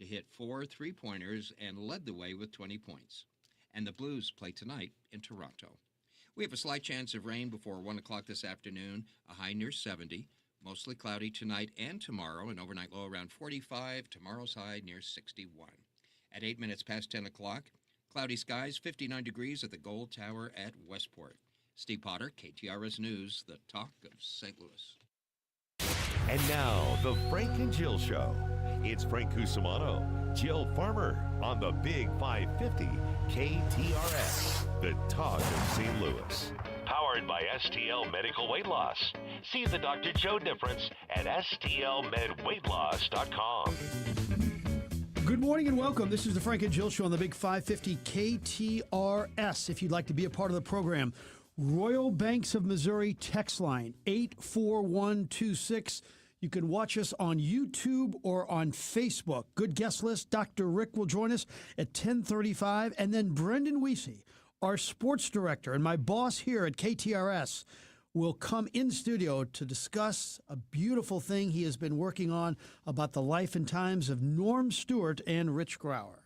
to hit 4 3-pointers and led the way with 20 points. And the Blues play tonight in Toronto. We have a slight chance of rain before 1 o'clock this afternoon, a high near 70. Mostly cloudy tonight and tomorrow, an overnight low around 45, tomorrow's high near 61. At 8 minutes past 10 o'clock, cloudy skies, 59 degrees at the Gold Tower at Westport. Steve Potter, KTRS News, the talk of St. Louis. And now, the Frank and Jill Show. It's Frank Cusimano, Jill Farmer on the Big 550 KTRS, the talk of St. Louis. Powered by STL Medical Weight Loss. See the Dr. Joe difference at stlmedweightloss.com. Good morning and welcome. This is the Frank and Jill Show on the Big 550 KTRS. If you'd like to be a part of the program, Royal Banks of Missouri text line 84126. You can watch us on YouTube or on Facebook. Good guest list. Dr. Rick will join us at 10:35. And then Brendan Weesey, our sports director and my boss here at KTRS, will come in studio to discuss a beautiful thing he has been working on about the life and times of Norm Stewart and Rich Grauer.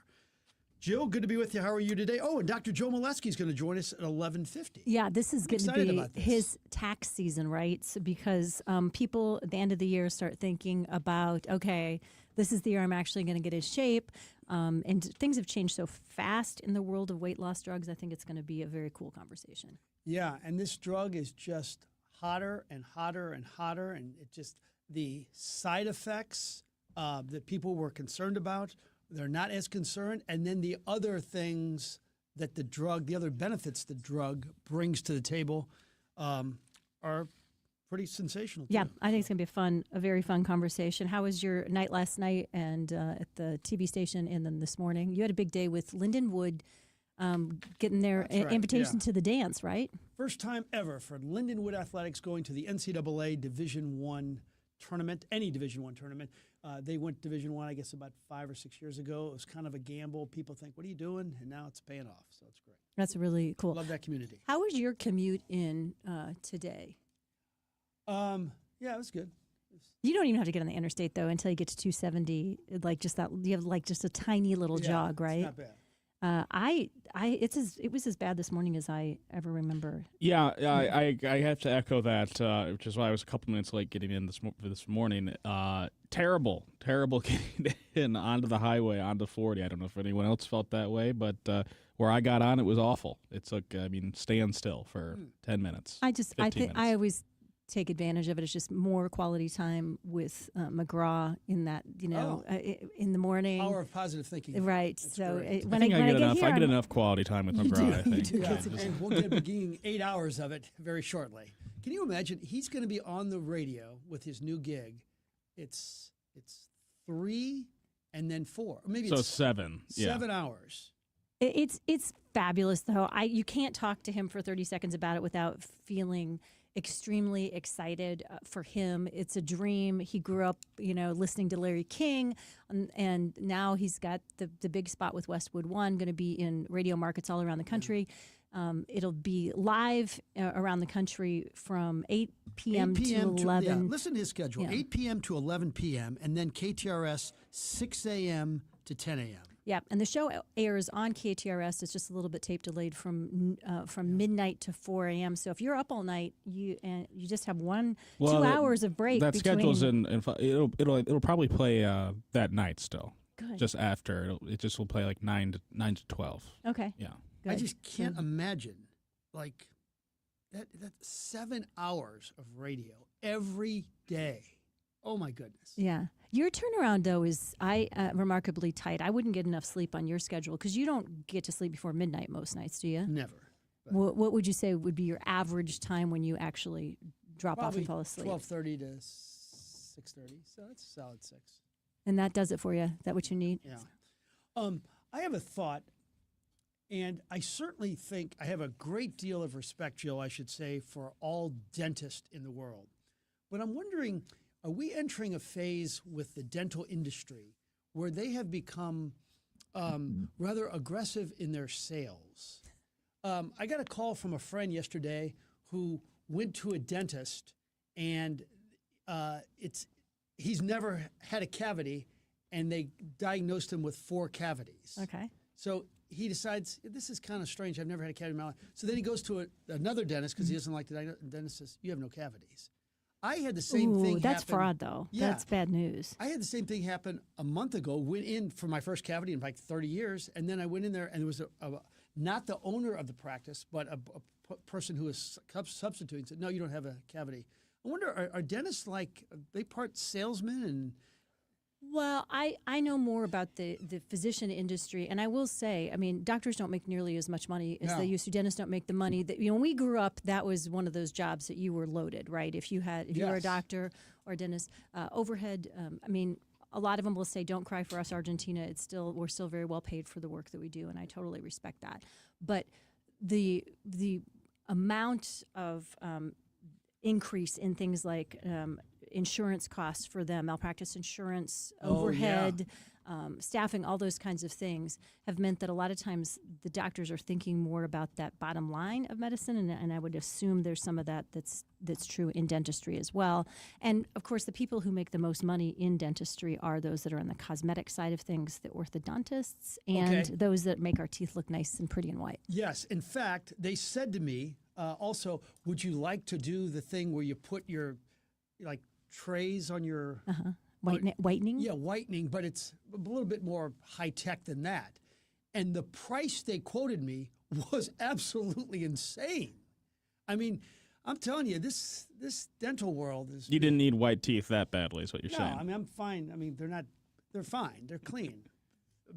Jill, good to be with you. How are you today? Oh, and Dr. Joe Molesky is going to join us at 11:50. Yeah, this is going to be his tax season, right? So because people at the end of the year start thinking about, okay, this is the year I'm actually going to get in shape. And things have changed so fast in the world of weight loss drugs. I think it's going to be a very cool conversation. Yeah, and this drug is just hotter and hotter and hotter. And it just, the side effects that people were concerned about, they're not as concerned. And then the other things that the drug, the other benefits the drug brings to the table are pretty sensational. Yeah, I think it's going to be a very fun conversation. How was your night last night and at the TV station and then this morning? You had a big day with Lindenwood getting their invitation to the dance, right? First time ever for Lindenwood Athletics going to the NCAA Division I tournament, any Division I tournament. They went Division I, I guess, about 5 or 6 years ago. It was kind of a gamble. People think, what are you doing? And now it's paying off, so it's great. That's really cool. Love that community. How was your commute in today? Yeah, it was good. You don't even have to get on the interstate, though, until you get to 270. Like just that, you have like just a tiny little jog, right? It's not bad. It was as bad this morning as I ever remember. Yeah, I have to echo that, which is why I was a couple minutes late getting in this morning. Terrible getting in onto the highway, onto 40. I don't know if anyone else felt that way, but where I got on, it was awful. It took, stand still for 10 minutes. I always take advantage of it. It's just more quality time with McGraw in that, in the morning. Power of positive thinking. Right. That's so when I get enough quality time with McGraw, I think. Yeah. And we'll get beginning 8 hours of it very shortly. Can you imagine? He's going to be on the radio with his new gig. It's 3 and then 4. Maybe so it's 7. 7 hours. It's fabulous, though. You can't talk to him for 30 seconds about it without feeling extremely excited for him. It's a dream. He grew up, listening to Larry King, and now he's got the big spot with Westwood One, going to be in radio markets all around the country. It'll be live around the country from 8 p.m. to 11. Listen to his schedule, 8 p.m. to 11 p.m., and then KTRS 6 a.m. to 10 a.m. Yeah, and the show airs on KTRS. It's just a little bit tape delayed from midnight to 4 a.m. So if you're up all night, you just have 2 hours of break. That schedule's it'll probably play that night still. Good. Just after it just will play like 9 to 12. Okay. Yeah. Good. I just can't imagine like that 7 hours of radio every day. Oh my goodness. Yeah. Your turnaround, though, is remarkably tight. I wouldn't get enough sleep on your schedule because you don't get to sleep before midnight most nights, do you? Never. What would you say would be your average time when you actually drop off and fall asleep? 12:30 to 6:30. So that's a solid 6. And that does it for you? Is that what you need? Yeah. I have a thought, and I certainly think I have a great deal of respect, Jill, I should say, for all dentists in the world. But I'm wondering, are we entering a phase with the dental industry where they have become rather aggressive in their sales? I got a call from a friend yesterday who went to a dentist, and he's never had a cavity, and they diagnosed him with 4 cavities. Okay. So he decides, this is kind of strange. I've never had a cavity in my life. So then he goes to another dentist because he doesn't like the diagnosis. The dentist says, you have no cavities. I had the same thing That's happen. fraud, though. Yeah. That's bad news. I had the same thing happen a month ago. Went in for my first cavity in like 30 years. And then I went in there, and there was not the owner of the practice, but a person who was substituting said, no, you don't have a cavity. I wonder, are dentists like, are they part salesmen? And Well, I know more about the physician industry, and I will say, I mean, doctors don't make nearly as much money as they used to. Dentists don't make the money that, when we grew up, that was one of those jobs that you were loaded, right? If you were a doctor or a dentist, overhead. I mean, a lot of them will say, "Don't cry for us, Argentina." We're still very well paid for the work that we do, and I totally respect that. But the amount of increase in things like insurance costs for them, malpractice insurance, overhead, staffing, all those kinds of things have meant that a lot of times the doctors are thinking more about that bottom line of medicine, and I would assume there's some of that that's true in dentistry as well. And of course, the people who make the most money in dentistry are those that are on the cosmetic side of things, the orthodontists, and those that make our teeth look nice and pretty and white. yes, in fact, they said to me also, would you like to do the thing where you put your trays on your Whitening? Yeah, whitening, but it's a little bit more high tech than that. And the price they quoted me was absolutely insane. I mean, I'm telling you, this dental world is. You didn't need white teeth that badly, is what you're no, saying. I mean, I'm fine. I mean, they're fine. They're clean.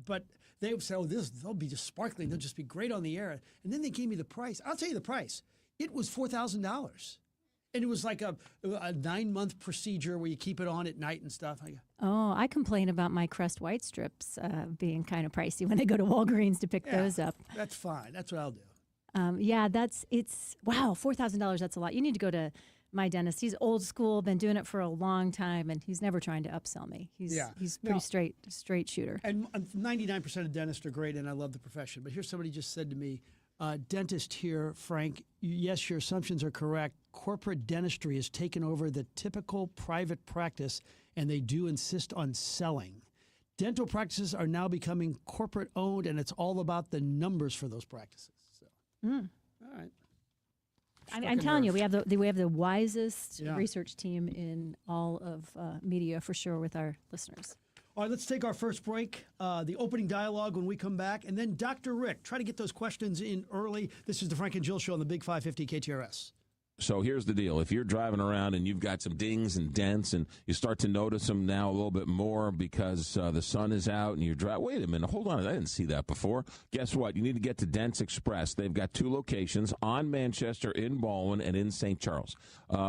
But they would say, they'll be just sparkling. They'll just be great on the air. And then they gave me the price. I'll tell you the price. It was $4,000. And it was like a 9-month procedure where you keep it on at night and stuff. I complain about my Crest White strips being kind of pricey when I go to Walgreens to pick those up. That's fine. That's what I'll do. Wow, $4,000. That's a lot. You need to go to my dentist. He's old school, been doing it for a long time, and he's never trying to upsell me. He's pretty straight shooter. And 99% of dentists are great, and I love the profession. But here's somebody just said to me, dentist here, Frank, yes, your assumptions are correct. Corporate dentistry has taken over the typical private practice, and they do insist on selling. Dental practices are now becoming corporate owned, and it's all about the numbers for those practices. So, all right. I'm telling you, we have the wisest research team in all of media for sure with our listeners. All right, let's take our first break, the opening dialogue when we come back, and then Dr. Rick. Try to get those questions in early. This is the Frank and Jill Show on the Big 550 KTRS. So here's the deal. If you're driving around and you've got some dings and dents and you start to notice them now a little bit more because the sun is out and you're driving, wait a minute, hold on, I didn't see that before. Guess what? You need to get to Dents Express. They've got 2 locations on Manchester, in Baldwin, and in St. Charles.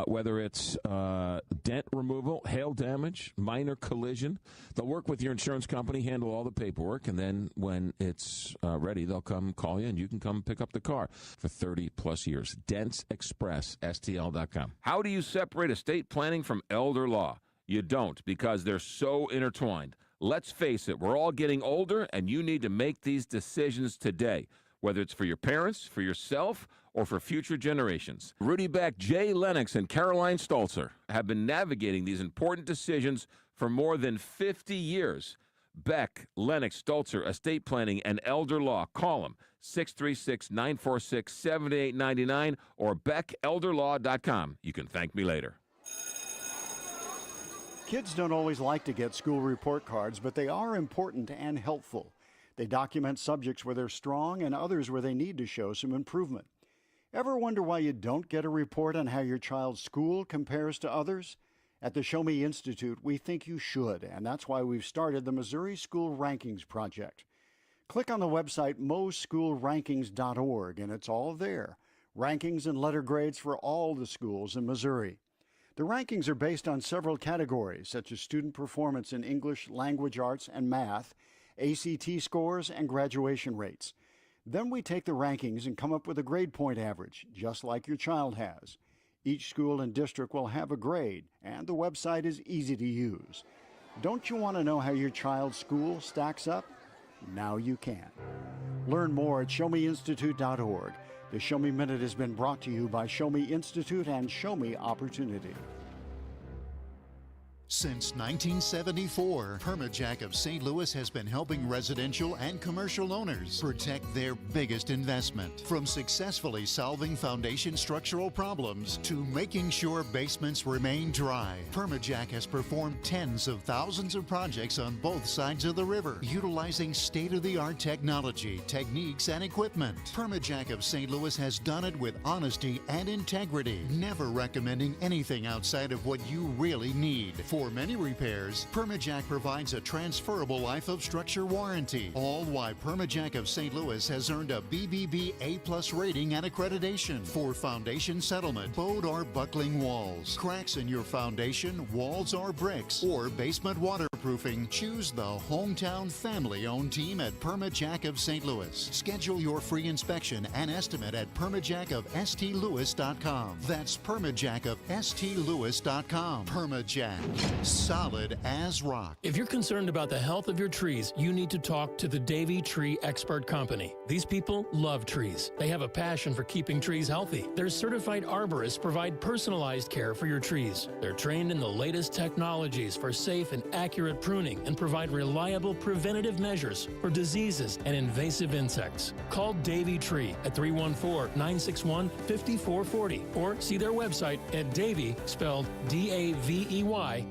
Whether it's dent removal, hail damage, minor collision, they'll work with your insurance company, handle all the paperwork, and then when it's ready, they'll come call you and you can come pick up the car for 30-plus years. Dents Express. STL.com. How do you separate estate planning from elder law? You don't, because they're so intertwined. Let's face it, we're all getting older, and you need to make these decisions today, whether it's for your parents, for yourself, or for future generations. Rudy Beck, Jay Lennox, and Caroline Stolzer have been navigating these important decisions for more than 50 years. Beck, Lennox, Stolzer, Estate Planning, and Elder Law. Call them, 636-946-7899 or BeckElderLaw.com. You can thank me later. Kids don't always like to get school report cards, but they are important and helpful. They document subjects where they're strong and others where they need to show some improvement. Ever wonder why you don't get a report on how your child's school compares to others? At the Show Me Institute, we think you should, and that's why we've started the Missouri School Rankings Project. Click on the website moschoolrankings.org, and it's all there. Rankings and letter grades for all the schools in Missouri. The rankings are based on several categories, such as student performance in English, language arts, and math, ACT scores, and graduation rates. Then we take the rankings and come up with a grade point average, just like your child has. Each school and district will have a grade, and the website is easy to use. Don't you want to know how your child's school stacks up? Now you can. Learn more at showmeinstitute.org. The Show Me Minute has been brought to you by Show Me Institute and Show Me Opportunity. Since 1974, Permajack of St. Louis has been helping residential and commercial owners protect their biggest investment. From successfully solving foundation structural problems to making sure basements remain dry, Permajack has performed tens of thousands of projects on both sides of the river, utilizing state-of-the-art technology, techniques, and equipment. Permajack of St. Louis has done it with honesty and integrity, never recommending anything outside of what you really need. For many repairs, Permajack provides a transferable life of structure warranty, all while Permajack of St. Louis has earned a BBB A+ rating and accreditation for foundation settlement, bowed or buckling walls, cracks in your foundation, walls or bricks, or basement waterproofing. Choose the hometown family-owned team at Permajack of St. Louis. Schedule your free inspection and estimate at permajackofstlewis.com. That's permajackofstlewis.com. Permajack. Solid as rock. If you're concerned about the health of your trees, you need to talk to the Davy Tree Expert Company. These people love trees. They have a passion for keeping trees healthy. Their certified arborists provide personalized care for your trees. They're trained in the latest technologies for safe and accurate pruning and provide reliable preventative measures for diseases and invasive insects. Call Davy Tree at 314-961-5440 or see their website at Davy, spelled DAVEY.com.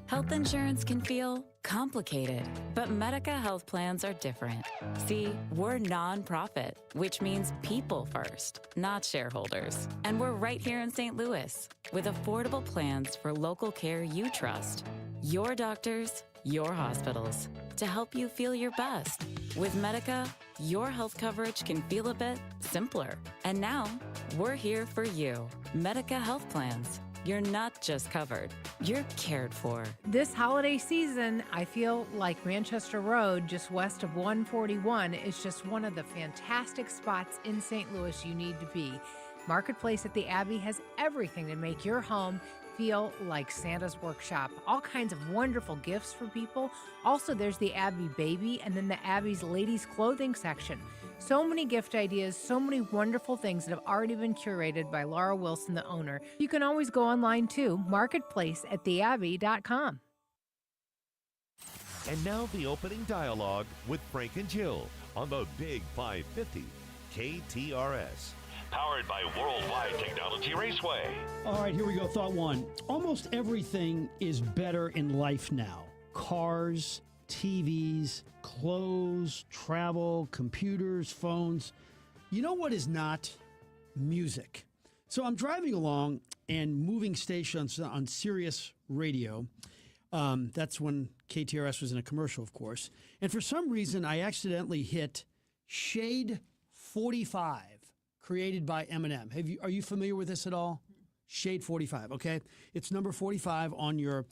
Health insurance can feel complicated, but Medica health plans are different. See, we're nonprofit, which means people first, not shareholders. And we're right here in St. Louis with affordable plans for local care you trust. Your doctors, your hospitals, to help you feel your best. With Medica, your health coverage can feel a bit simpler. And now, we're here for you. Medica Health Plans. You're not just covered, you're cared for. This holiday season, I feel like Manchester Road, just west of 141, is just one of the fantastic spots in St. Louis you need to be. Marketplace at the Abbey has everything to make your home feel like Santa's workshop. All kinds of wonderful gifts for people. Also, there's the Abbey Baby and then the Abbey's ladies' clothing section. So many gift ideas, so many wonderful things that have already been curated by Laura Wilson, the owner. You can always go online too, marketplaceattheabbey.com. And now the opening dialogue with Frank and Jill on the Big 550 KTRS. Powered by Worldwide Technology Raceway. All right, here we go. Thought one. Almost everything is better in life now. Cars, TVs, clothes, travel, computers, phones. You know what is not? Music. So I'm driving along and moving stations on Sirius Radio. That's when KTRS was in a commercial, of course. And for some reason, I accidentally hit Shade 45, created by Eminem. Are you familiar with this at all? Shade 45, okay? It's number 45 on your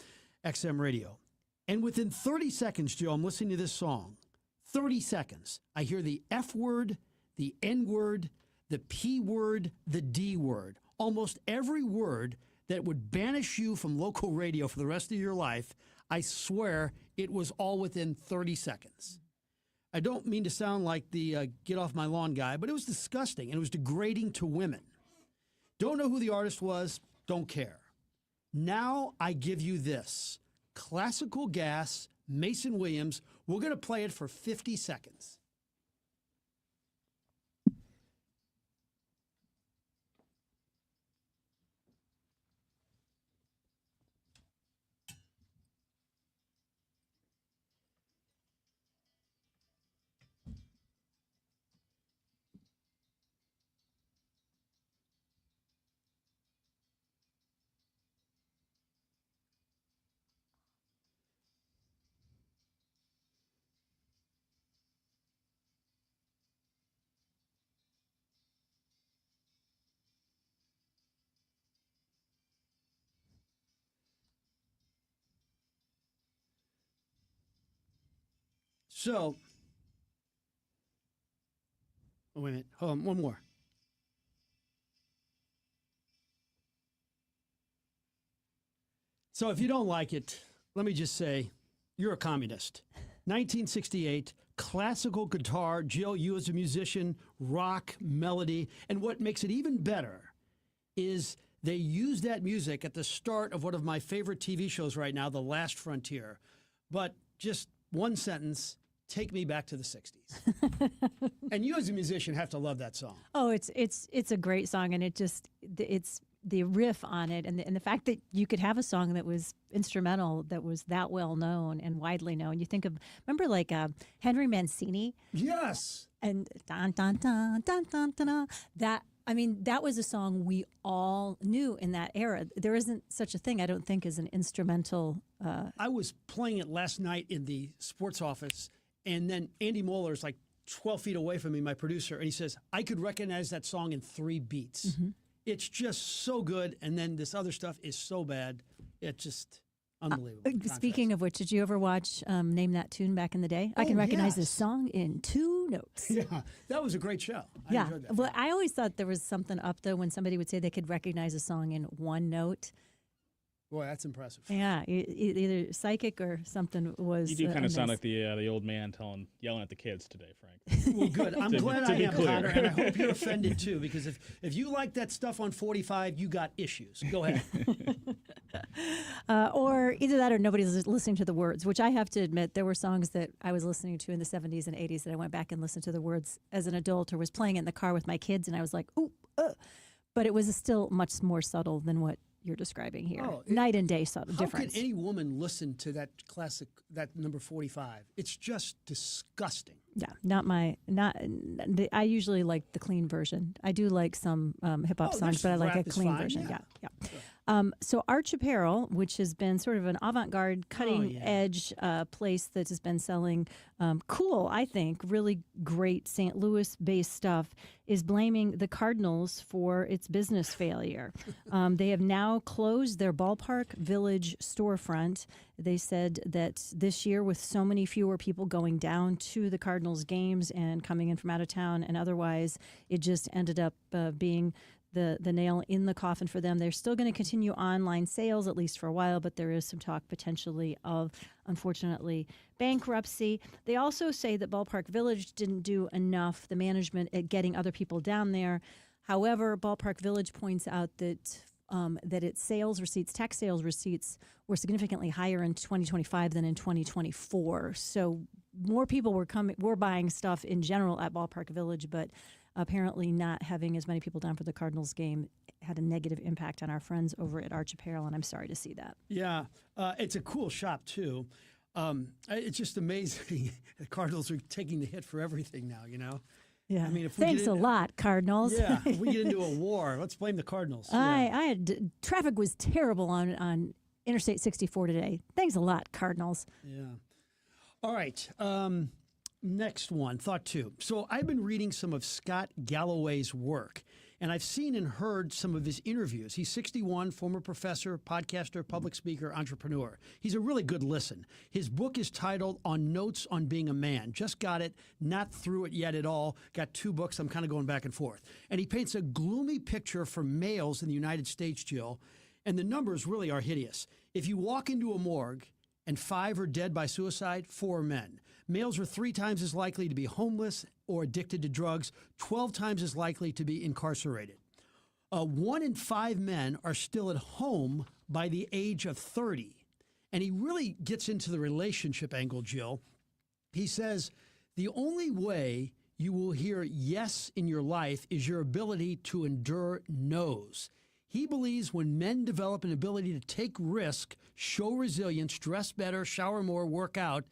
XM radio. And within 30 seconds, Joe, I'm listening to this song. 30 seconds, I hear the F word, the N word, the P word, the D word. Almost every word that would banish you from local radio for the rest of your life, I swear it was all within 30 seconds. I don't mean to sound like the get off my lawn guy, but it was disgusting and it was degrading to women. Don't know who the artist was, don't care. Now I give you this. Classical Gas, Mason Williams. We're going to play it for 50 seconds. So, oh, wait a minute. Hold on, one more. So if you don't like it, let me just say, you're a communist. 1968, classical guitar, Jill, you as a musician, rock, melody, and what makes it even better is They use that music at the start of one of my favorite TV shows right now, The Last Frontier. But just one sentence, take me back to the 60s. And you as a musician have to love that song. Oh, it's a great song, and it's the riff on it, and the fact that you could have a song that was instrumental, that was that well known and widely known. You think of, remember like Henry Mancini? Yes. And dun dun dun dun dun dun. Dun. That was a song we all knew in that era. There isn't such a thing, I don't think, as an instrumental. I was playing it last night in the sports office, and then Andy Moeller's like 12 feet away from me, my producer, and he says, I could recognize that song in 3 beats. Mm-hmm. It's just so good, and then this other stuff is so bad. It's just unbelievable. Speaking of which, did you ever watch Name That Tune back in the day? I can recognize this song in 2 notes. Yeah, that was a great show. I enjoyed that. Well, I always thought there was something up, though, when somebody would say they could recognize a song in 1 note. Boy, that's impressive. Yeah, either psychic or something was. You do kind of sound like the old man yelling at the kids today, Frank. Well, good. I'm glad I am, Connor, and I hope you're offended too, because if you like that stuff on 45, you got issues. Go ahead. Or either that or nobody's listening to the words, which I have to admit, there were songs that I was listening to in the 70s and 80s that I went back and listened to the words as an adult, or was playing it in the car with my kids, and I was like, ooh, but it was still much more subtle than what you're describing here. Night and day difference. How can any woman listen to that classic, that number 45? It's just disgusting. Yeah, I usually like the clean version. I do like some hip hop songs, but I like a clean version. Yeah. Sure. So Arch Apparel, which has been sort of an avant-garde, cutting-edge place that has been selling cool, I think, really great St. Louis-based stuff, is blaming the Cardinals for its business failure. They have now closed their Ballpark Village storefront. They said that this year, with so many fewer people going down to the Cardinals games and coming in from out of town and otherwise, it just ended up being the nail in the coffin for them. They're still going to continue online sales, at least for a while, but there is some talk potentially of, unfortunately, bankruptcy. They also say that Ballpark Village didn't do enough, the management, at getting other people down there. However, Ballpark Village points out that its sales receipts, tax sales receipts, were significantly higher in 2025 than in 2024. So more people were buying stuff in general at Ballpark Village, but apparently not having as many people down for the Cardinals game had a negative impact on our friends over at Arch Apparel, and I'm sorry to see that. Yeah, it's a cool shop, too. It's just amazing. The Cardinals are taking the hit for everything now, you know? Yeah. I mean, thanks a lot, Cardinals. Yeah, if we get into a war, let's blame the Cardinals. Traffic was terrible on Interstate 64 today. Thanks a lot, Cardinals. Yeah. All right. Next one, thought 2. So I've been reading some of Scott Galloway's work, and I've seen and heard some of his interviews. He's 61, former professor, podcaster, public speaker, entrepreneur. He's a really good listen. His book is titled On Notes on Being a Man. Just got it, not through it yet at all. Got 2 books. I'm kind of going back and forth. And he paints a gloomy picture for males in the United States, Jill, and the numbers really are hideous. If you walk into a morgue and 5 are dead by suicide, 4 are men. Males are 3 times as likely to be homeless or addicted to drugs, 12 times as likely to be incarcerated. 1 in 5 men are still at home by the age of 30. And he really gets into the relationship angle, Jill. He says, the only way you will hear yes in your life is your ability to endure no's. He believes when men develop an ability to take risk, show resilience, dress better, shower more, work out,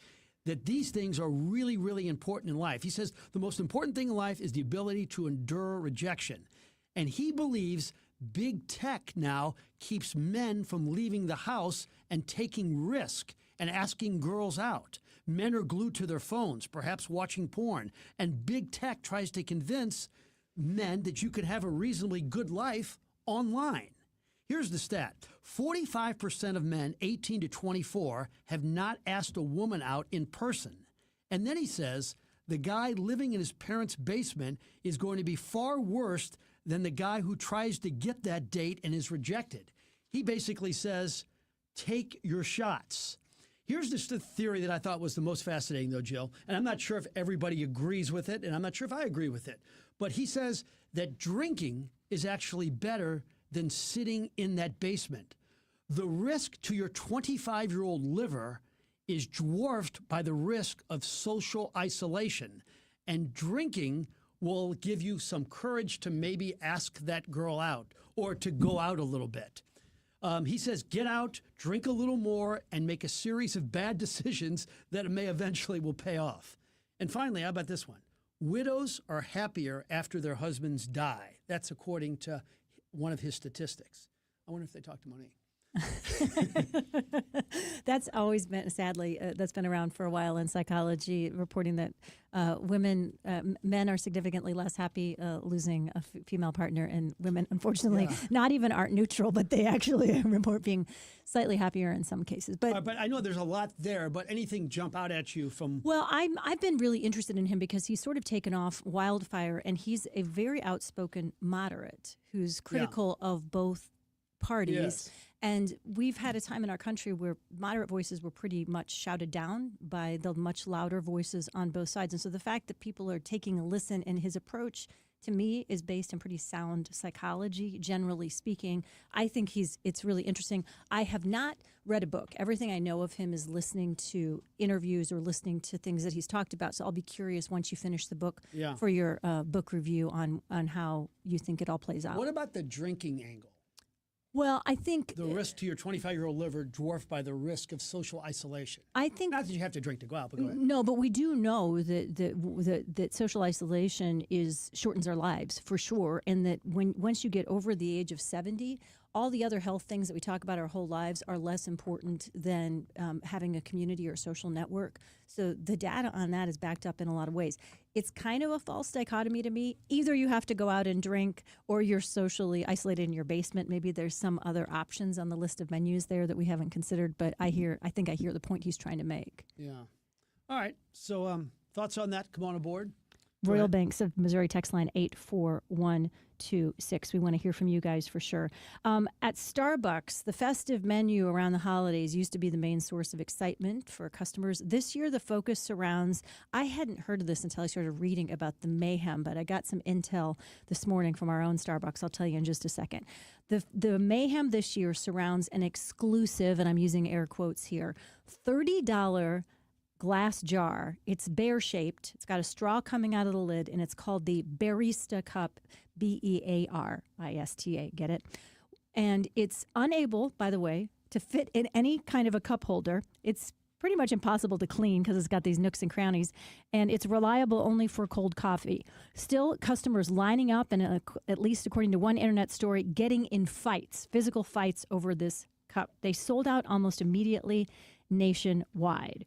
that these things are really, really important in life. He says the most important thing in life is the ability to endure rejection. And he believes big tech now keeps men from leaving the house and taking risk and asking girls out. Men are glued to their phones, perhaps watching porn. And big tech tries to convince men that you can have a reasonably good life online. Here's the stat. 45% of men 18 to 24 have not asked a woman out in person. And then he says the guy living in his parents' basement is going to be far worse than the guy who tries to get that date and is rejected. He basically says, take your shots. Here's just the theory that I thought was the most fascinating, though, Jill. And I'm not sure if everybody agrees with it, and I'm not sure if I agree with it. But he says that drinking is actually better than sitting in that basement. The risk to your 25-year-old liver is dwarfed by the risk of social isolation. And drinking will give you some courage to maybe ask that girl out or to go out a little bit. He says, get out, drink a little more, and make a series of bad decisions that may eventually will pay off. And finally, how about this one? Widows are happier after their husbands die. That's according to one of his statistics. I wonder if they talk to Monique. That's always been, sadly, that's been around for a while in psychology, reporting that men are significantly less happy losing a female partner, and women, unfortunately, not even aren't neutral, but they actually report being slightly happier in some cases. But I know there's a lot there, but anything jump out at you from... Well, I've been really interested in him because he's sort of taken off wildfire, and he's a very outspoken moderate who's critical of both parties. Yes. And we've had a time in our country where moderate voices were pretty much shouted down by the much louder voices on both sides. And so the fact that people are taking a listen, and his approach to me is based in pretty sound psychology, generally speaking. I think it's really interesting. I have not read a book. Everything I know of him is listening to interviews or listening to things that he's talked about. So I'll be curious once you finish the book for your book review on how you think it all plays out. What about the drinking angle? Well, I think the risk to your 25-year-old liver dwarfed by the risk of social isolation. I think not that you have to drink to go out, but go ahead. No, but we do know that social isolation shortens our lives for sure, and that once you get over the age of 70, all the other health things that we talk about our whole lives are less important than having a community or social network. So the data on that is backed up in a lot of ways. It's kind of a false dichotomy to me. Either you have to go out and drink, or you're socially isolated in your basement. Maybe there's some other options on the list of menus there that we haven't considered, but I think I hear the point he's trying to make. Yeah. All right. So thoughts on that? Come on aboard. Royal Banks of Missouri text line 84126. We want to hear from you guys for sure. At Starbucks, the festive menu around the holidays used to be the main source of excitement for customers. This year, the focus surrounds, I hadn't heard of this until I started reading about the mayhem, but I got some intel this morning from our own Starbucks. I'll tell you in just a second. The mayhem this year surrounds an exclusive, and I'm using air quotes here, $30 glass jar. It's bear-shaped. It's got a straw coming out of the lid, and it's called the Barista Cup, Bearista. Get it? And it's unable, by the way, to fit in any kind of a cup holder. It's pretty much impossible to clean because it's got these nooks and crannies, and it's reliable only for cold coffee. Still, customers lining up, and at least according to one internet story, getting in fights, physical fights over this cup. They sold out almost immediately nationwide.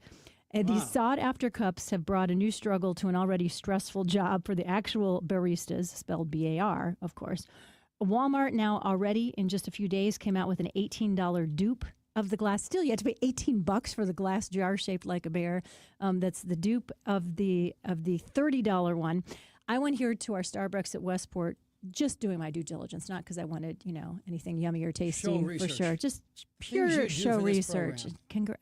And these sought-after cups have brought a new struggle to an already stressful job for the actual baristas, spelled B-A-R, of course. Walmart now already, in just a few days, came out with an $18 dupe of the glass. Still, you have to pay $18 for the glass jar shaped like a bear. That's the dupe of the $30 one. I went here to our Starbucks at Westport, just doing my due diligence, not because I wanted, anything yummy or tasty for sure. Just pure show research.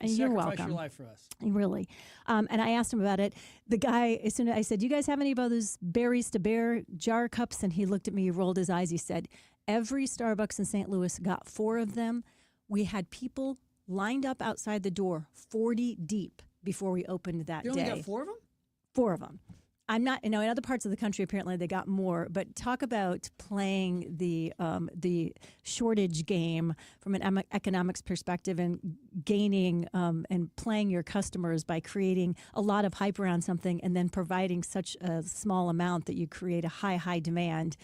You're welcome. Your life for us. Really. And I asked him about it. The guy, as soon as I said, "Do you guys have any of those Barista Bear jar cups?" And he looked at me, he rolled his eyes. He said, "Every Starbucks in St. Louis got 4 of them. We had people lined up outside the door 40 deep before we opened that day." You only got 4 of them? 4 of them. I'm not, in other parts of the country, apparently they got more, but talk about playing the shortage game from an economics perspective and gaining and playing your customers by creating a lot of hype around something and then providing such a small amount that you create a high demand.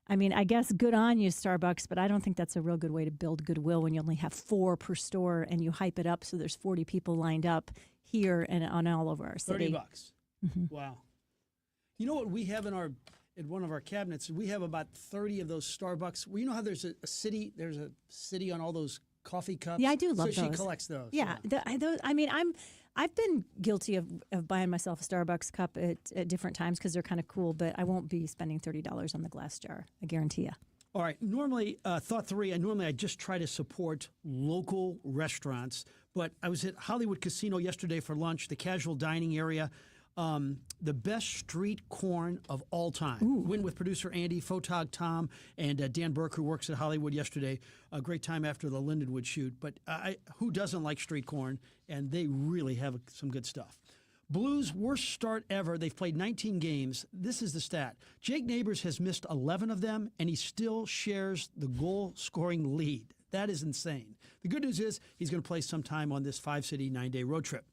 I mean, I guess good on you, Starbucks, but I don't think that's a real good way to build goodwill when you only have 4 per store and you hype it up so there's 40 people lined up here and on all over our city. $30. Mm-hmm. Wow. You know what we have in one of our cabinets? We have about 30 of those Starbucks. Well, you know how there's a city on all those coffee cups? Yeah, I do love those. So she collects those. Yeah. I've been guilty of buying myself a Starbucks cup at different times because they're kind of cool, but I won't be spending $30 on the glass jar. I guarantee you. All right. Normally, thought 3, I just try to support local restaurants, but I was at Hollywood Casino yesterday for lunch, the casual dining area. the best street corn of all time. Win with producer Andy, photog Tom, and Dan Burke, who works at Hollywood yesterday. A great time after the Lindenwood shoot. But who doesn't like street corn? And they really have some good stuff. Blues' worst start ever. They've played 19 games. This is the stat. Jake Neighbors has missed 11 of them, and he still shares the goal-scoring lead. That is insane. The good news is he's going to play sometime on this 5-city, 9-day road trip.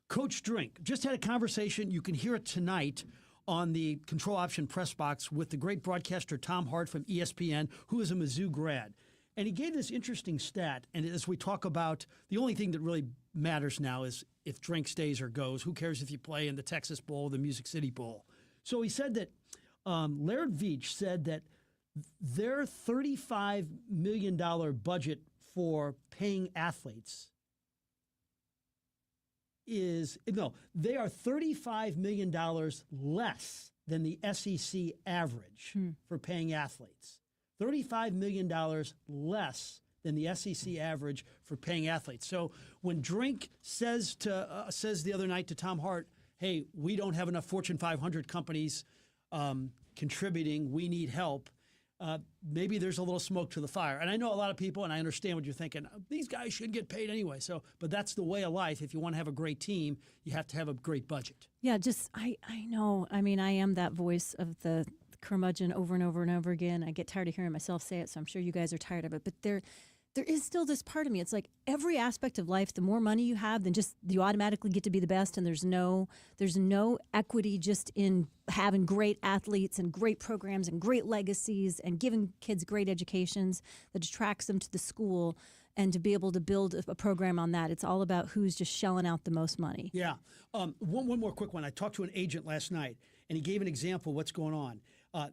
Coach Drink just had a conversation. You can hear it tonight on the Control Option Press Box with the great broadcaster Tom Hart from ESPN, who is a Mizzou grad. And he gave this interesting stat. And as we talk about, the only thing that really matters now is if Drink stays or goes. Who cares if you play in the Texas Bowl or the Music City Bowl? So he said that Laird Veach said that their $35 million budget for paying athletes they are $35 million less than the SEC average for paying athletes. $35 million less than the SEC average for paying athletes. So when Drink says the other night to Tom Hart, hey, we don't have enough Fortune 500 companies contributing, we need help, maybe there's a little smoke to the fire. And I know a lot of people, and I understand what you're thinking, these guys should get paid anyway. But that's the way of life. If you want to have a great team, you have to have a great budget. Yeah, I know. I mean, I am that voice of the curmudgeon over and over and over again. I get tired of hearing myself say it, so I'm sure you guys are tired of it. But there is still this part of me. It's like every aspect of life, the more money you have, then just you automatically get to be the best, and there's no equity just in having great athletes and great programs and great legacies and giving kids great educations that attracts them to the school and to be able to build a program on that. It's all about who's just shelling out the most money. Yeah. One more quick one. I talked to an agent last night, and he gave an example of what's going on.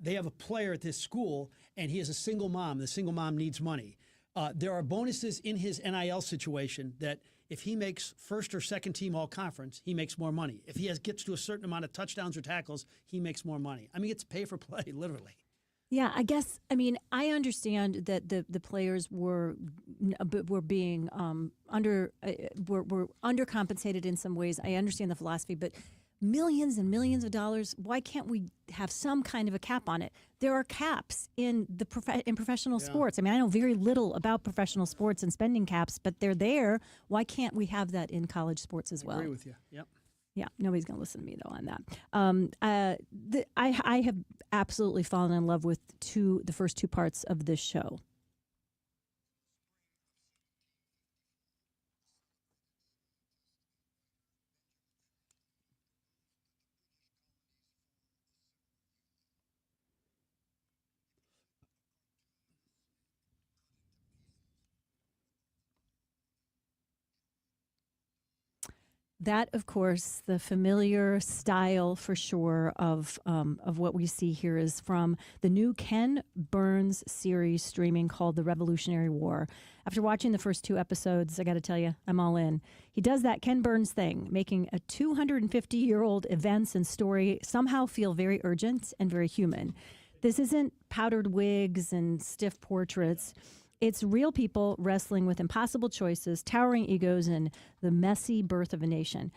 They have a player at this school, and he is a single mom. The single mom needs money. There are bonuses in his NIL situation that if he makes first or second team all conference, he makes more money. If he gets to a certain amount of touchdowns or tackles, he makes more money. I mean, it's pay for play, literally. Yeah, I guess. I mean, I understand that the players were being were undercompensated in some ways. I understand the philosophy, but millions and millions of dollars. Why can't we have some kind of a cap on it? There are caps in professional sports. I mean, I know very little about professional sports and spending caps, but they're there. Why can't we have that in college sports as well? I agree with you. Yep. Yeah, nobody's going to listen to me, though, on that. I have absolutely fallen in love with the first two parts of this show. That, of course, the familiar style for sure of what we see here is from the new Ken Burns series streaming called The Revolutionary War. After watching the first two episodes, I got to tell you, I'm all in. He does that Ken Burns thing, making a 250-year-old events and story somehow feel very urgent and very human. This isn't powdered wigs and stiff portraits. It's real people wrestling with impossible choices, towering egos, and the messy birth of a nation.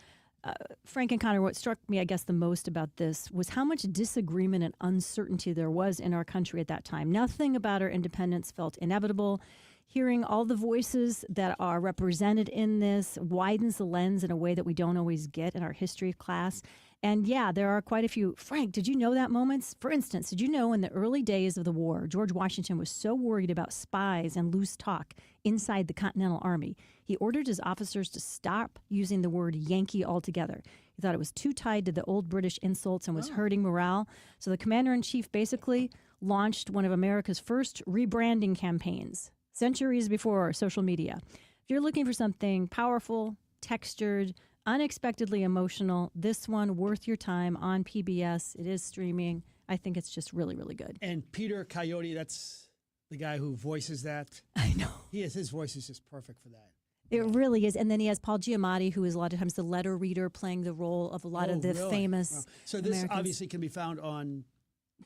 Frank and Connor, what struck me, I guess, the most about this was how much disagreement and uncertainty there was in our country at that time. Nothing about our independence felt inevitable. Hearing all the voices that are represented in this widens the lens in a way that we don't always get in our history class. And yeah, there are quite a few. Frank, did you know that moments? For instance, did you know in the early days of the war, George Washington was so worried about spies and loose talk inside the Continental Army, he ordered his officers to stop using the word Yankee altogether. He thought it was too tied to the old British insults and was hurting morale. So the commander-in-chief basically launched one of America's first rebranding campaigns, centuries before social media. If you're looking for something powerful, textured, unexpectedly emotional, this one worth your time on PBS. It is streaming. I think it's just really, really good. And Peter Coyote, that's the guy who voices that. I know. His voice is just perfect for that. It really is. And then he has Paul Giamatti, who is a lot of times the letter reader, playing the role of a lot of the famous Wow. So this Americans. obviously can be found on